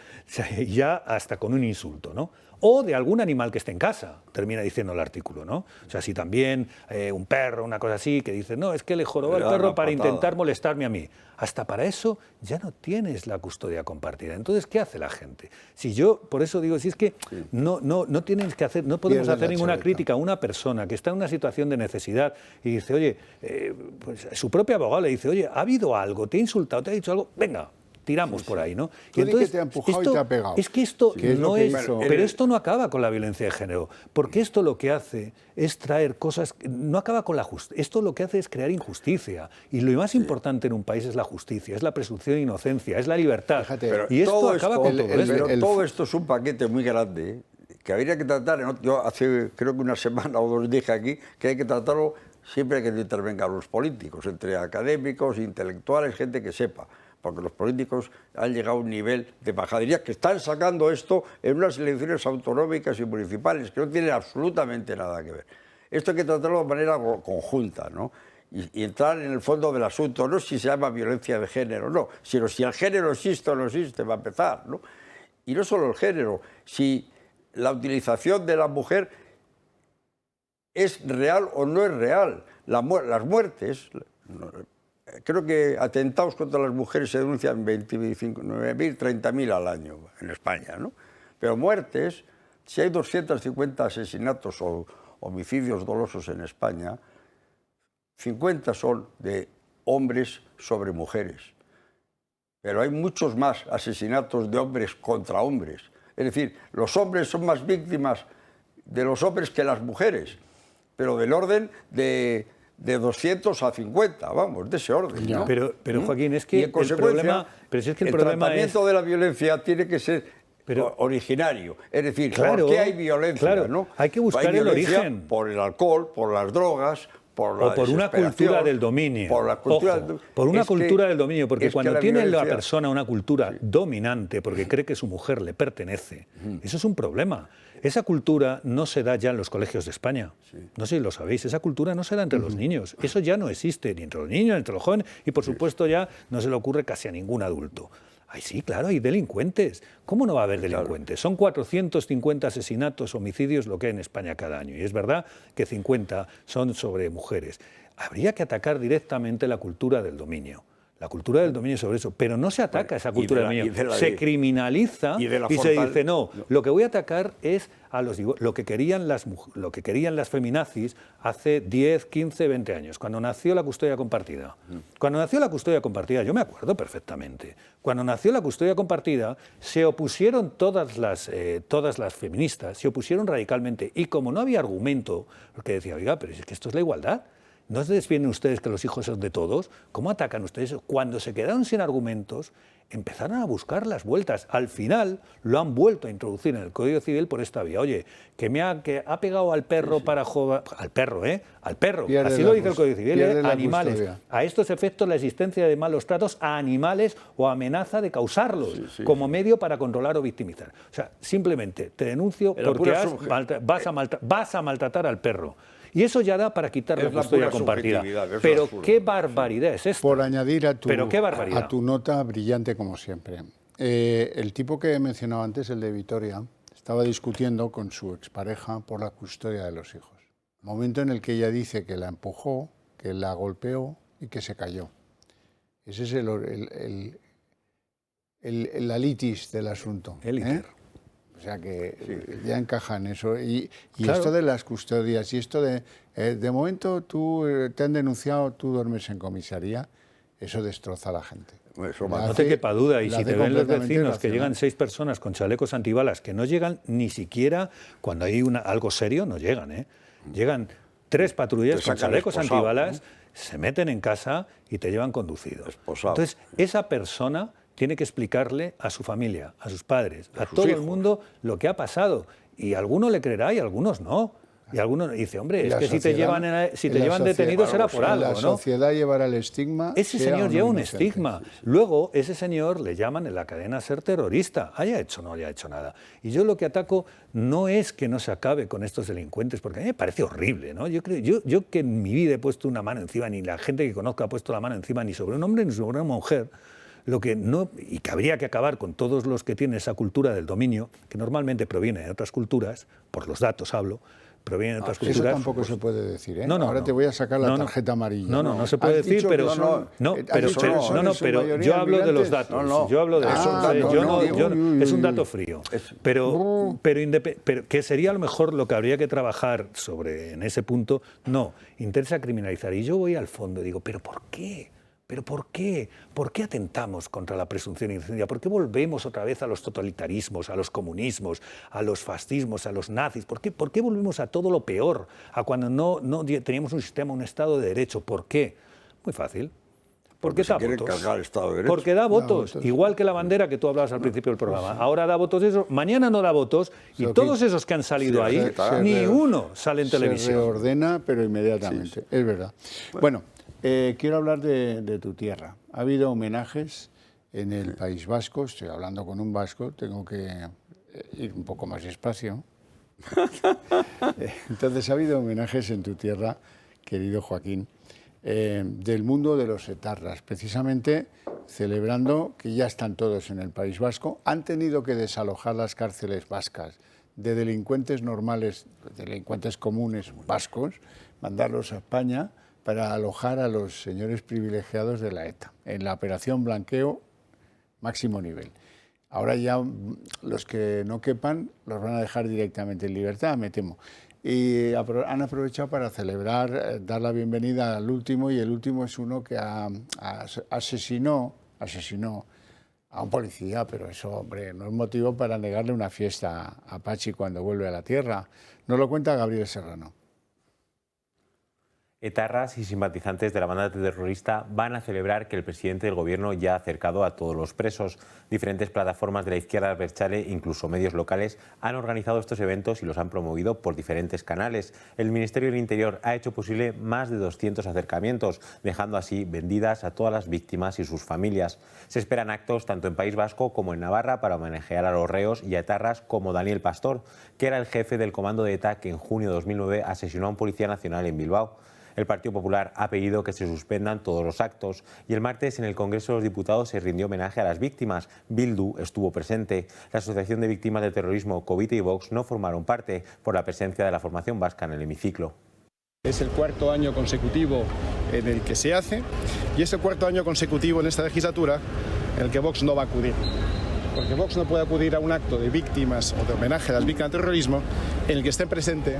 ya hasta con un insulto, ¿no? O de algún animal que esté en casa, termina diciendo el artículo, ¿no? O sea, si también un perro, una cosa así, que dice, no, es que le jorobó al perro para intentar molestarme a mí. Hasta para eso ya no tienes la custodia compartida. Entonces, ¿qué hace la gente? Si yo, por eso digo, si es que no tienes que hacer, no podemos hacer ninguna crítica a una persona que está en una situación de necesidad y dice, oye, pues su propio abogado le dice, oye, ¿ha habido algo? ¿Te ha insultado? ¿Te ha dicho algo? Venga, tiramos por ahí, ¿no? Y entonces, que te ha empujado y te ha pegado. Es que esto no es... hizo? Pero esto no acaba con la violencia de género, porque esto lo que hace es traer cosas... No acaba con la justicia. Esto lo que hace es crear injusticia. Y lo más importante en un país es la justicia, es la presunción de inocencia, es la libertad. Fíjate, y esto acaba con todo esto. Pero todo esto es un paquete muy grande, que habría que tratar... Yo hace, creo que una semana o dos dije aquí, que hay que tratarlo siempre que no intervengan los políticos, entre académicos, intelectuales, gente que sepa. Porque los políticos han llegado a un nivel de majadería que están sacando esto en unas elecciones autonómicas y municipales que no tienen absolutamente nada que ver. Esto hay que tratarlo de manera conjunta, ¿no? Y entrar en el fondo del asunto, no si se llama violencia de género, no, sino si el género existe o no existe, va a empezar, ¿no? Y no solo el género, si la utilización de la mujer es real o no es real. Las muertes... Creo que atentados contra las mujeres se denuncian 29.000, 30.000 al año en España, ¿no? Pero muertes, si hay 250 asesinatos o homicidios dolosos en España, 50 son de hombres sobre mujeres. Pero hay muchos más asesinatos de hombres contra hombres. Es decir, los hombres son más víctimas de los hombres que las mujeres, pero del orden de 200 a 50, vamos, de ese orden, ¿no? Pero Joaquín, es que y en consecuencia, el tratamiento de la violencia tiene que ser originario. Es decir, claro, ¿por qué hay violencia? Claro, ¿no? hay que buscar el origen. Por el alcohol, por las drogas, por la o por una cultura del dominio. Por la cultura, ojo, por una cultura del dominio, porque cuando tiene la violencia... persona una cultura dominante, porque cree que su mujer le pertenece, eso es un problema. Esa cultura no se da ya en los colegios de España. No sé si lo sabéis, esa cultura no se da entre los niños. Eso ya no existe, ni entre los niños, ni entre los jóvenes, y por supuesto ya no se le ocurre casi a ningún adulto. Ay, sí, claro, hay delincuentes. ¿Cómo no va a haber delincuentes? Son 450 asesinatos, homicidios, lo que hay en España cada año. Y es verdad que 50 son sobre mujeres. Habría que atacar directamente la cultura del dominio. La cultura del dominio sobre eso, pero no se ataca esa cultura del dominio, se criminaliza y se dice, no, lo que voy a atacar es a lo que querían las feminazis hace 10, 15, 20 años, cuando nació la custodia compartida. Cuando nació la custodia compartida, yo me acuerdo perfectamente, cuando nació la custodia compartida, se opusieron todas las feministas, se opusieron radicalmente, y como no había argumento, porque decía, oiga, pero es que esto es la igualdad. ¿No se defienden ustedes que los hijos son de todos? ¿Cómo atacan ustedes? Cuando se quedaron sin argumentos, empezaron a buscar las vueltas. Al final lo han vuelto a introducir en el Código Civil por esta vía. Oye, que ha pegado al perro para jugar... Al perro, ¿eh? Al perro. Pierde así la lo dice el Código Civil, pierde la animales. custodia. A estos efectos, la existencia de malos tratos a animales o amenaza de causarlos como medio para controlar o victimizar. O sea, simplemente te denuncio Pero porque vas a maltratar al perro. Y eso ya da para quitar la custodia compartida. Pero qué barbaridad es esto. Por añadir a tu nota brillante como siempre. El tipo que he mencionado antes, el de Vitoria, estaba discutiendo con su expareja por la custodia de los hijos. Momento en el que ella dice que la empujó, que la golpeó y que se cayó. Ese es la litis del asunto. O sea que ya encaja en eso. Y Claro. esto de las custodias, y esto de momento tú te han denunciado, tú duermes en comisaría, eso destroza a la gente. No te quepa duda, y si te ven los vecinos que llegan 6 personas con chalecos antibalas, que no llegan ni siquiera cuando hay algo serio, no llegan, ¿eh? Llegan 3 patrullas con chalecos antibalas, se meten en casa y te llevan conducido. Entonces, esa persona tiene que explicarle a su familia, a sus padres, a todo el mundo lo que ha pasado. Y alguno le creerá y algunos no. Y alguno dice, hombre, es que si te llevan detenido será por algo, ¿no? La sociedad llevará el estigma. Ese señor lleva un estigma. Luego, ese señor le llaman en la cadena a ser terrorista, haya hecho o no haya hecho nada. Y yo lo que ataco no es que no se acabe con estos delincuentes, porque a mí me parece horrible, ¿no? Yo que en mi vida he puesto una mano encima, ni la gente que conozco ha puesto la mano encima, ni sobre un hombre ni sobre una mujer. Y que habría que acabar con todos los que tienen esa cultura del dominio, que normalmente proviene de otras culturas, por los datos hablo, proviene de otras culturas. Eso tampoco se puede decir, ¿eh? No, Ahora te voy a sacar la tarjeta amarilla. No se puede decir, pero yo hablo de los datos. Yo hablo de eso. Es un dato frío. Pero que sería a lo mejor lo que habría que trabajar en ese punto. No, interesa criminalizar. Y yo voy al fondo y digo, ¿pero por qué? ¿Pero por qué? ¿Por qué atentamos contra la presunción de inocencia? ¿Por qué volvemos otra vez a los totalitarismos, a los comunismos, a los fascismos, a los nazis? ¿Por qué volvemos a todo lo peor? A cuando no teníamos un sistema, un Estado de Derecho. ¿Por qué? Muy fácil. Porque da votos. El Estado de Derecho. Porque da votos. Igual que la bandera que tú hablabas al principio del programa. Ahora da votos eso, mañana no da votos. Y todos esos que han salido ahí, ni uno sale en televisión. Se reordena, pero inmediatamente. Es verdad. Bueno. Quiero hablar de tu tierra. Ha habido homenajes en el País Vasco. Estoy hablando con un vasco, tengo que ir un poco más despacio. Entonces, ha habido homenajes en tu tierra, querido Joaquín, del mundo de los etarras, precisamente celebrando que ya están todos en el País Vasco. Han tenido que desalojar las cárceles vascas de delincuentes normales, delincuentes comunes vascos, mandarlos a España para alojar a los señores privilegiados de la ETA, en la operación Blanqueo máximo nivel. Ahora ya los que no quepan los van a dejar directamente en libertad, me temo. Y han aprovechado para celebrar, dar la bienvenida al último, y el último es uno que asesinó a un policía, pero eso, hombre, no es motivo para negarle una fiesta a Pachi cuando vuelve a la tierra. Nos lo cuenta Gabriel Serrano. Etarras y simpatizantes de la banda terrorista van a celebrar que el presidente del gobierno ya ha acercado a todos los presos. Diferentes plataformas de la izquierda abertzale, incluso medios locales, han organizado estos eventos y los han promovido por diferentes canales. El Ministerio del Interior ha hecho posible más de 200 acercamientos, dejando así vendidas a todas las víctimas y sus familias. Se esperan actos tanto en País Vasco como en Navarra para homenajear a los reos y a etarras como Daniel Pastor, que era el jefe del comando de ETA que en junio de 2009 asesinó a un policía nacional en Bilbao. El Partido Popular ha pedido que se suspendan todos los actos y el martes en el Congreso de los Diputados se rindió homenaje a las víctimas. Bildu estuvo presente. La Asociación de Víctimas del Terrorismo, Covite y Vox no formaron parte por la presencia de la formación vasca en el hemiciclo. Es el cuarto año consecutivo en el que se hace y es el cuarto año consecutivo en esta legislatura en el que Vox no va a acudir. Porque Vox no puede acudir a un acto de víctimas o de homenaje a las víctimas del terrorismo en el que esté presente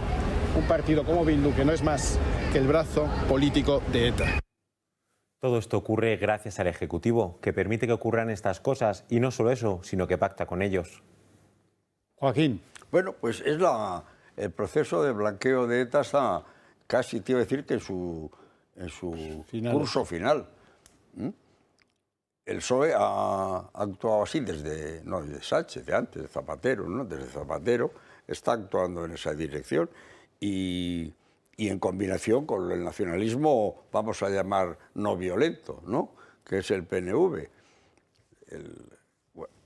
un partido como Bildu, que no es más que el brazo político de ETA. Todo esto ocurre gracias al Ejecutivo, que permite que ocurran estas cosas, y no solo eso, sino que pacta con ellos. Joaquín. Bueno, pues es el proceso de blanqueo de ETA está casi, te iba a decir que curso final. El PSOE ha actuado así desde Sánchez, de antes, de Zapatero, ¿no? Desde Zapatero está actuando en esa dirección y en combinación con el nacionalismo, vamos a llamar no violento, ¿no? Que es el PNV.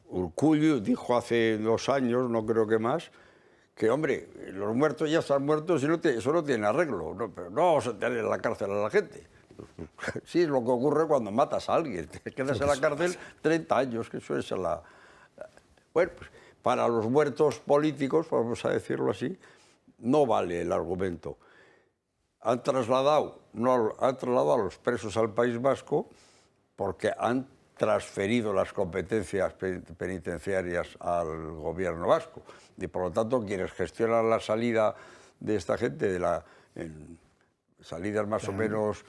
Urkullu dijo hace 2 años, no creo que más, que, hombre, los muertos ya están muertos y eso no tiene arreglo, pero no vamos a tener en la cárcel a la gente. Sí, es lo que ocurre cuando matas a alguien, te quedas en la cárcel 30 años, que eso es la... Bueno, pues para los muertos políticos, vamos a decirlo así, no vale el argumento. Han trasladado a los presos al País Vasco porque han transferido las competencias penitenciarias al gobierno vasco y por lo tanto quienes gestionan la salida de esta gente, en salidas más o menos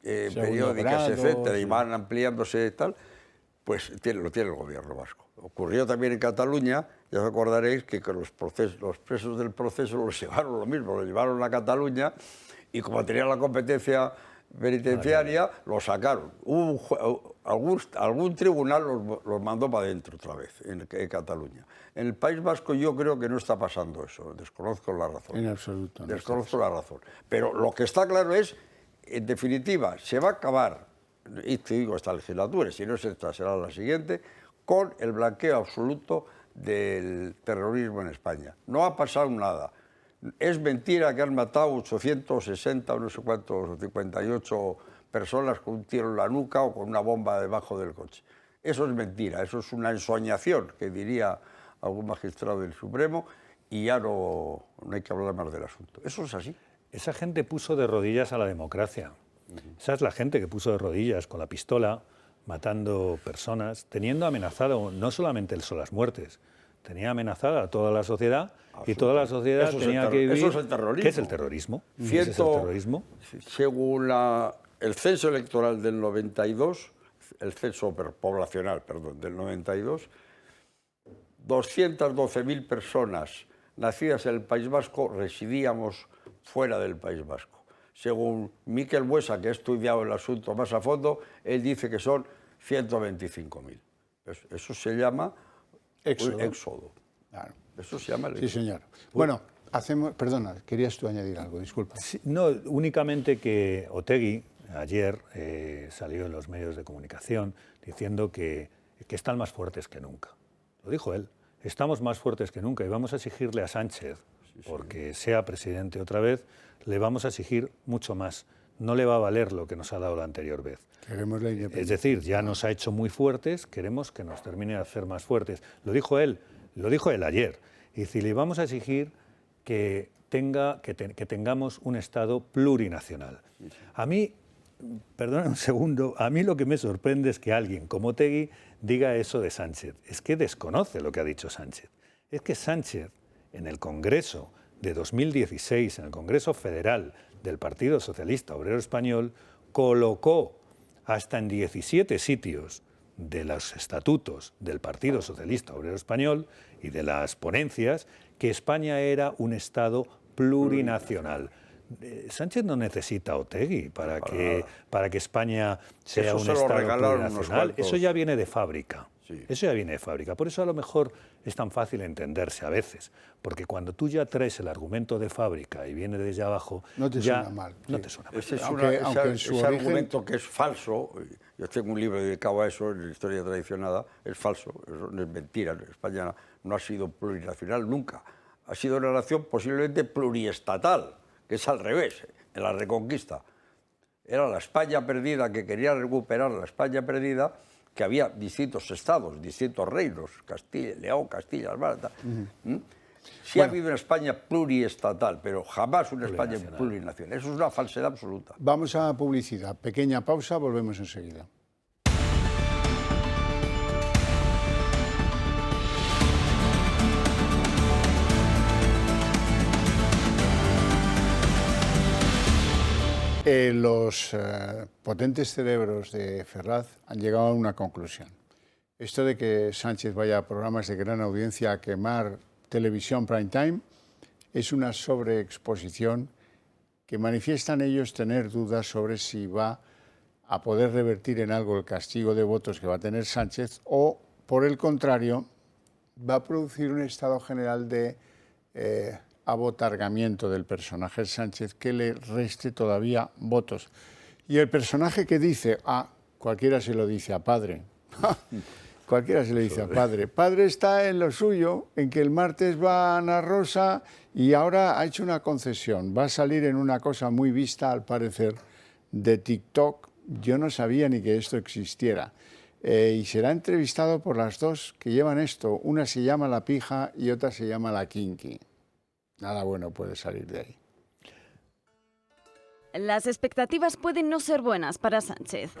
periódicas, etcétera, y van ampliándose y tal, pues lo tiene el gobierno vasco. Ocurrió también en Cataluña, ya os acordaréis que los presos del proceso los llevaron lo mismo, los llevaron a Cataluña y como tenían la competencia penitenciaria, los sacaron. Algún tribunal los mandó para adentro otra vez, en Cataluña. En el País Vasco yo creo que no está pasando eso, desconozco la razón. En absoluto. No desconozco la razón. Pero lo que está claro es, en definitiva, se va a acabar, y te digo esta legislatura, si no es esta será la siguiente, con el blanqueo absoluto del terrorismo en España. No ha pasado nada. Es mentira que han matado 860 o no sé cuántos, 58 personas con un tiro en la nuca o con una bomba debajo del coche. Eso es mentira, eso es una ensoñación, que diría algún magistrado del Supremo, y ya no hay que hablar más del asunto. Eso es así. Esa gente puso de rodillas a la democracia. Esa es la gente que puso de rodillas con la pistola, matando personas, teniendo amenazado no solamente las muertes, tenía amenazada a toda la sociedad y toda la sociedad tenía que vivir... Eso es el terrorismo. ¿Qué es el terrorismo? ¿Qué es el terrorismo? Según el censo electoral del 92, el censo poblacional, perdón, del 92, 212.000 personas nacidas en el País Vasco residíamos fuera del País Vasco. Según Miquel Buesa, que ha estudiado el asunto más a fondo, él dice que son 125.000. Eso se llama éxodo. Claro. Eso se llama el éxodo. Sí, señor. Bueno, perdona, querías tú añadir algo, disculpa. Sí, no, únicamente que Otegi ayer salió en los medios de comunicación diciendo que están más fuertes que nunca. Lo dijo él. Estamos más fuertes que nunca y vamos a exigirle a Sánchez, porque sea presidente otra vez, le vamos a exigir mucho más. No le va a valer lo que nos ha dado la anterior vez. Queremos la independencia. Es decir, ya nos ha hecho muy fuertes, queremos que nos termine de hacer más fuertes. Lo dijo él ayer. Y si le vamos a exigir que tengamos un Estado plurinacional. A mí, perdona un segundo, a mí lo que me sorprende es que alguien como Otegi diga eso de Sánchez. Es que desconoce lo que ha dicho Sánchez. Es que Sánchez, en el Congreso de 2016, en el Congreso Federal del Partido Socialista Obrero Español, colocó hasta en 17 sitios de los estatutos del Partido Socialista Obrero Español y de las ponencias que España era un Estado plurinacional. Sánchez no necesita a Otegi para que España sea un Estado plurinacional. Eso ya viene de fábrica. Sí. Eso ya viene de fábrica. Por eso a lo mejor es tan fácil entenderse a veces, porque cuando tú ya traes el argumento de fábrica y viene desde abajo, no te ya suena mal. No te suena mal. Ese argumento que es falso, yo tengo un libro dedicado a eso, en la historia tradicionada, es falso, es mentira. España no ha sido plurinacional nunca. Ha sido una nación posiblemente pluriestatal, que es al revés, en la Reconquista. Era la España perdida, que quería recuperar la España perdida, que había distintos estados, distintos reinos, Castilla, León, Castilla, Marta. Sí ha habido una España pluriestatal, pero jamás una España plurinacional. Eso es una falsedad absoluta. Vamos a publicidad. Pequeña pausa, volvemos enseguida. Los potentes cerebros de Ferraz han llegado a una conclusión. Esto de que Sánchez vaya a programas de gran audiencia a quemar televisión prime time es una sobreexposición que manifiestan ellos tener dudas sobre si va a poder revertir en algo el castigo de votos que va a tener Sánchez o, por el contrario, va a producir un estado general de abotargamiento del personaje Sánchez que le reste todavía votos. Y el personaje que dice, cualquiera se lo dice a padre, cualquiera se lo dice a padre. Padre está en lo suyo, en que el martes va Ana Rosa y ahora ha hecho una concesión. Va a salir en una cosa muy vista, al parecer, de TikTok. Yo no sabía ni que esto existiera. Y será entrevistado por las dos que llevan esto. Una se llama La Pija y otra se llama La Kinky. Nada bueno puede salir de ahí. Las expectativas pueden no ser buenas para Sánchez.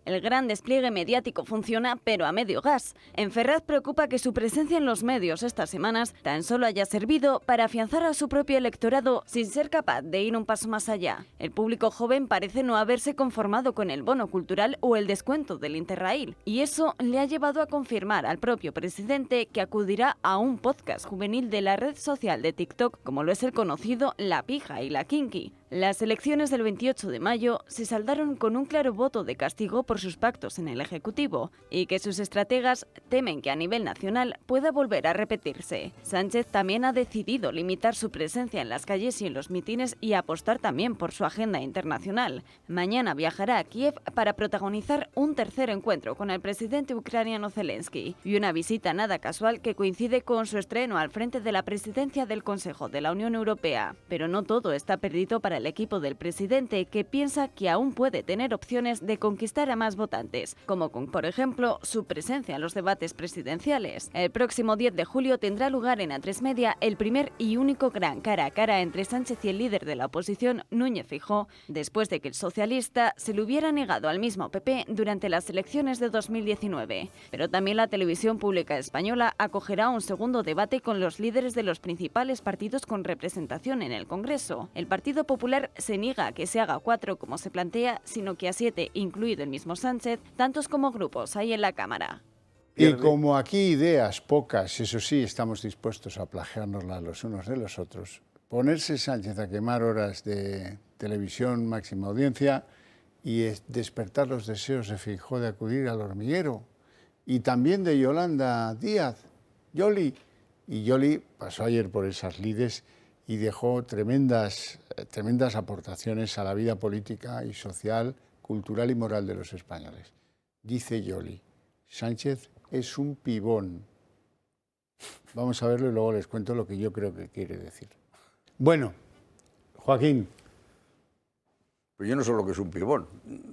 El gran despliegue mediático funciona, pero a medio gas. En Ferraz preocupa que su presencia en los medios estas semanas tan solo haya servido para afianzar a su propio electorado sin ser capaz de ir un paso más allá. El público joven parece no haberse conformado con el bono cultural o el descuento del Interrail, y eso le ha llevado a confirmar al propio presidente que acudirá a un podcast juvenil de la red social de TikTok, como lo es el conocido La Pija y La Kinky. Las elecciones del 28 de mayo se saldaron con un claro voto de castigo por sus pactos en el Ejecutivo y que sus estrategas temen que a nivel nacional pueda volver a repetirse. Sánchez también ha decidido limitar su presencia en las calles y en los mítines y apostar también por su agenda internacional. Mañana viajará a Kiev para protagonizar un tercer encuentro con el presidente ucraniano Zelensky y una visita nada casual que coincide con su estreno al frente de la presidencia del Consejo de la Unión Europea. Pero no todo está perdido para el equipo del presidente, que piensa que aún puede tener opciones de conquistar a más votantes, como con, por ejemplo, su presencia en los debates presidenciales. El próximo 10 de julio tendrá lugar en A3 Media el primer y único gran cara a cara entre Sánchez y el líder de la oposición, Núñez Feijóo, después de que el socialista se le hubiera negado al mismo PP durante las elecciones de 2019. Pero también la televisión pública española acogerá un segundo debate con los líderes de los principales partidos con representación en el Congreso. El Partido Popular se niega a que se haga 4 como se plantea, sino que a 7, incluido el mismo Sánchez, tantos como grupos hay en la Cámara. Y como aquí ideas pocas, eso sí, estamos dispuestos a plagiárnoslas los unos de los otros, ponerse Sánchez a quemar horas de televisión máxima audiencia y despertar los deseos de Feijóo de acudir al hormiguero, y también de Yolanda Díaz, Yoli. Y Yoli pasó ayer por esas lides y dejó tremendas aportaciones a la vida política y social, cultural y moral de los españoles. Dice Yoli, Sánchez es un pibón. Vamos a verlo y luego les cuento lo que yo creo que quiere decir. Bueno, Joaquín. Pues yo no sé lo que es un pibón,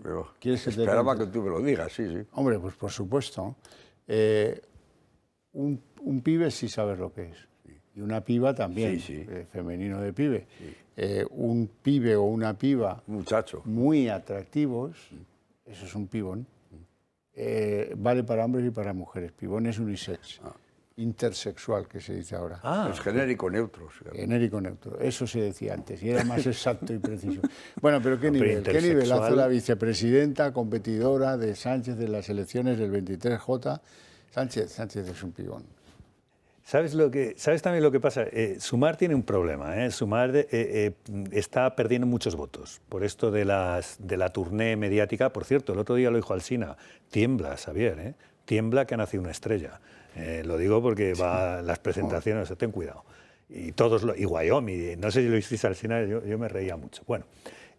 pero esperaba que tú me lo digas, sí. Hombre, pues por supuesto. Un pibe sí sabe lo que es. Y una piba también, femenino de pibe. Un pibe o una piba muchacho muy atractivos, eso es un pibón. Vale para hombres y para mujeres. Pibón es unisex, intersexual, que se dice ahora. Es genérico neutro. Genérico neutro, eso se decía antes y era más exacto y preciso. Bueno, pero ¿qué nivel? ¿Qué nivelazo la vicepresidenta, competidora de Sánchez de las elecciones del 23J? Sánchez es un pibón. ¿Sabes también lo que pasa? Sumar tiene un problema. Sumar está perdiendo muchos votos por esto de la tournée mediática. Por cierto, el otro día lo dijo Alsina, tiembla, Xavier, tiembla que ha nacido una estrella. Lo digo porque va las presentaciones, ten cuidado. Y Wyoming, no sé si lo hiciste Alsina, yo me reía mucho. Bueno,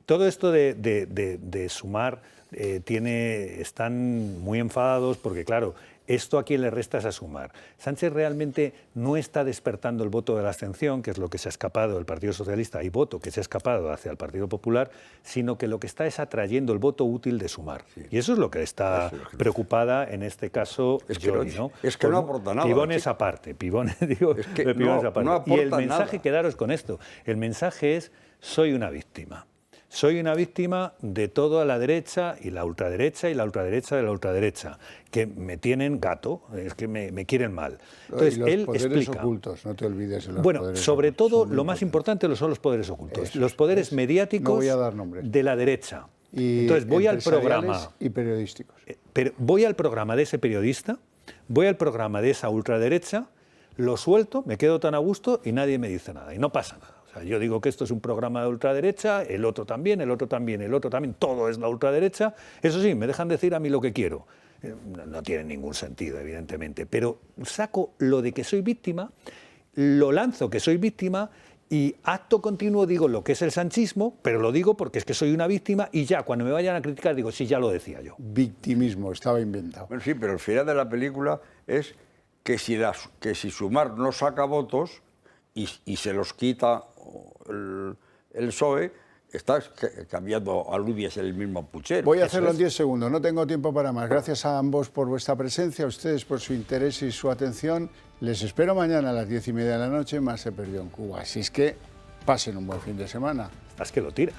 todo esto de Sumar están muy enfadados porque, claro, ¿esto a quién le resta es a Sumar? Sánchez realmente no está despertando el voto de la abstención, que es lo que se ha escapado del Partido Socialista, y voto que se ha escapado hacia el Partido Popular, sino que lo que está es atrayendo el voto útil de Sumar. Sí. Y eso es lo que está preocupada en este caso Yoli, ¿no? Es que no aporta nada. Pibones aparte, pibones aparte. No aporta y el mensaje, quedaros con esto, el mensaje es, soy una víctima. Soy una víctima de toda la derecha y la ultraderecha y la ultraderecha de la ultraderecha, que me tienen gato, es que me quieren mal. Entonces, y los él poderes explica, ocultos, no te olvides de los bueno, poderes sobre ocultos, todo lo más importante son los poderes ocultos, los poderes mediáticos no voy a dar nombres. De la derecha. Y entonces voy al programa y periodísticos. Voy al programa de ese periodista, voy al programa de esa ultraderecha, lo suelto, me quedo tan a gusto y nadie me dice nada y no pasa nada. O sea, yo digo que esto es un programa de ultraderecha, el otro también, el otro también, el otro también, todo es la ultraderecha. Eso sí, me dejan decir a mí lo que quiero. No tiene ningún sentido, evidentemente, pero saco lo de que soy víctima, lo lanzo que soy víctima y acto continuo digo lo que es el sanchismo, pero lo digo porque es que soy una víctima y ya cuando me vayan a criticar digo, sí, ya lo decía yo. Victimismo, estaba inventado. Bueno, sí, pero el final de la película es que si Sumar no saca votos y se los quita el PSOE, estás cambiando alubias en el mismo puchero. Voy a hacerlo en 10 segundos, no tengo tiempo para más. Gracias a ambos por vuestra presencia, a ustedes por su interés y su atención. Les espero mañana a las 10:30 de la noche, más Se perdió en Cuba. Así es que pasen un buen fin de semana. Estás que lo tiras.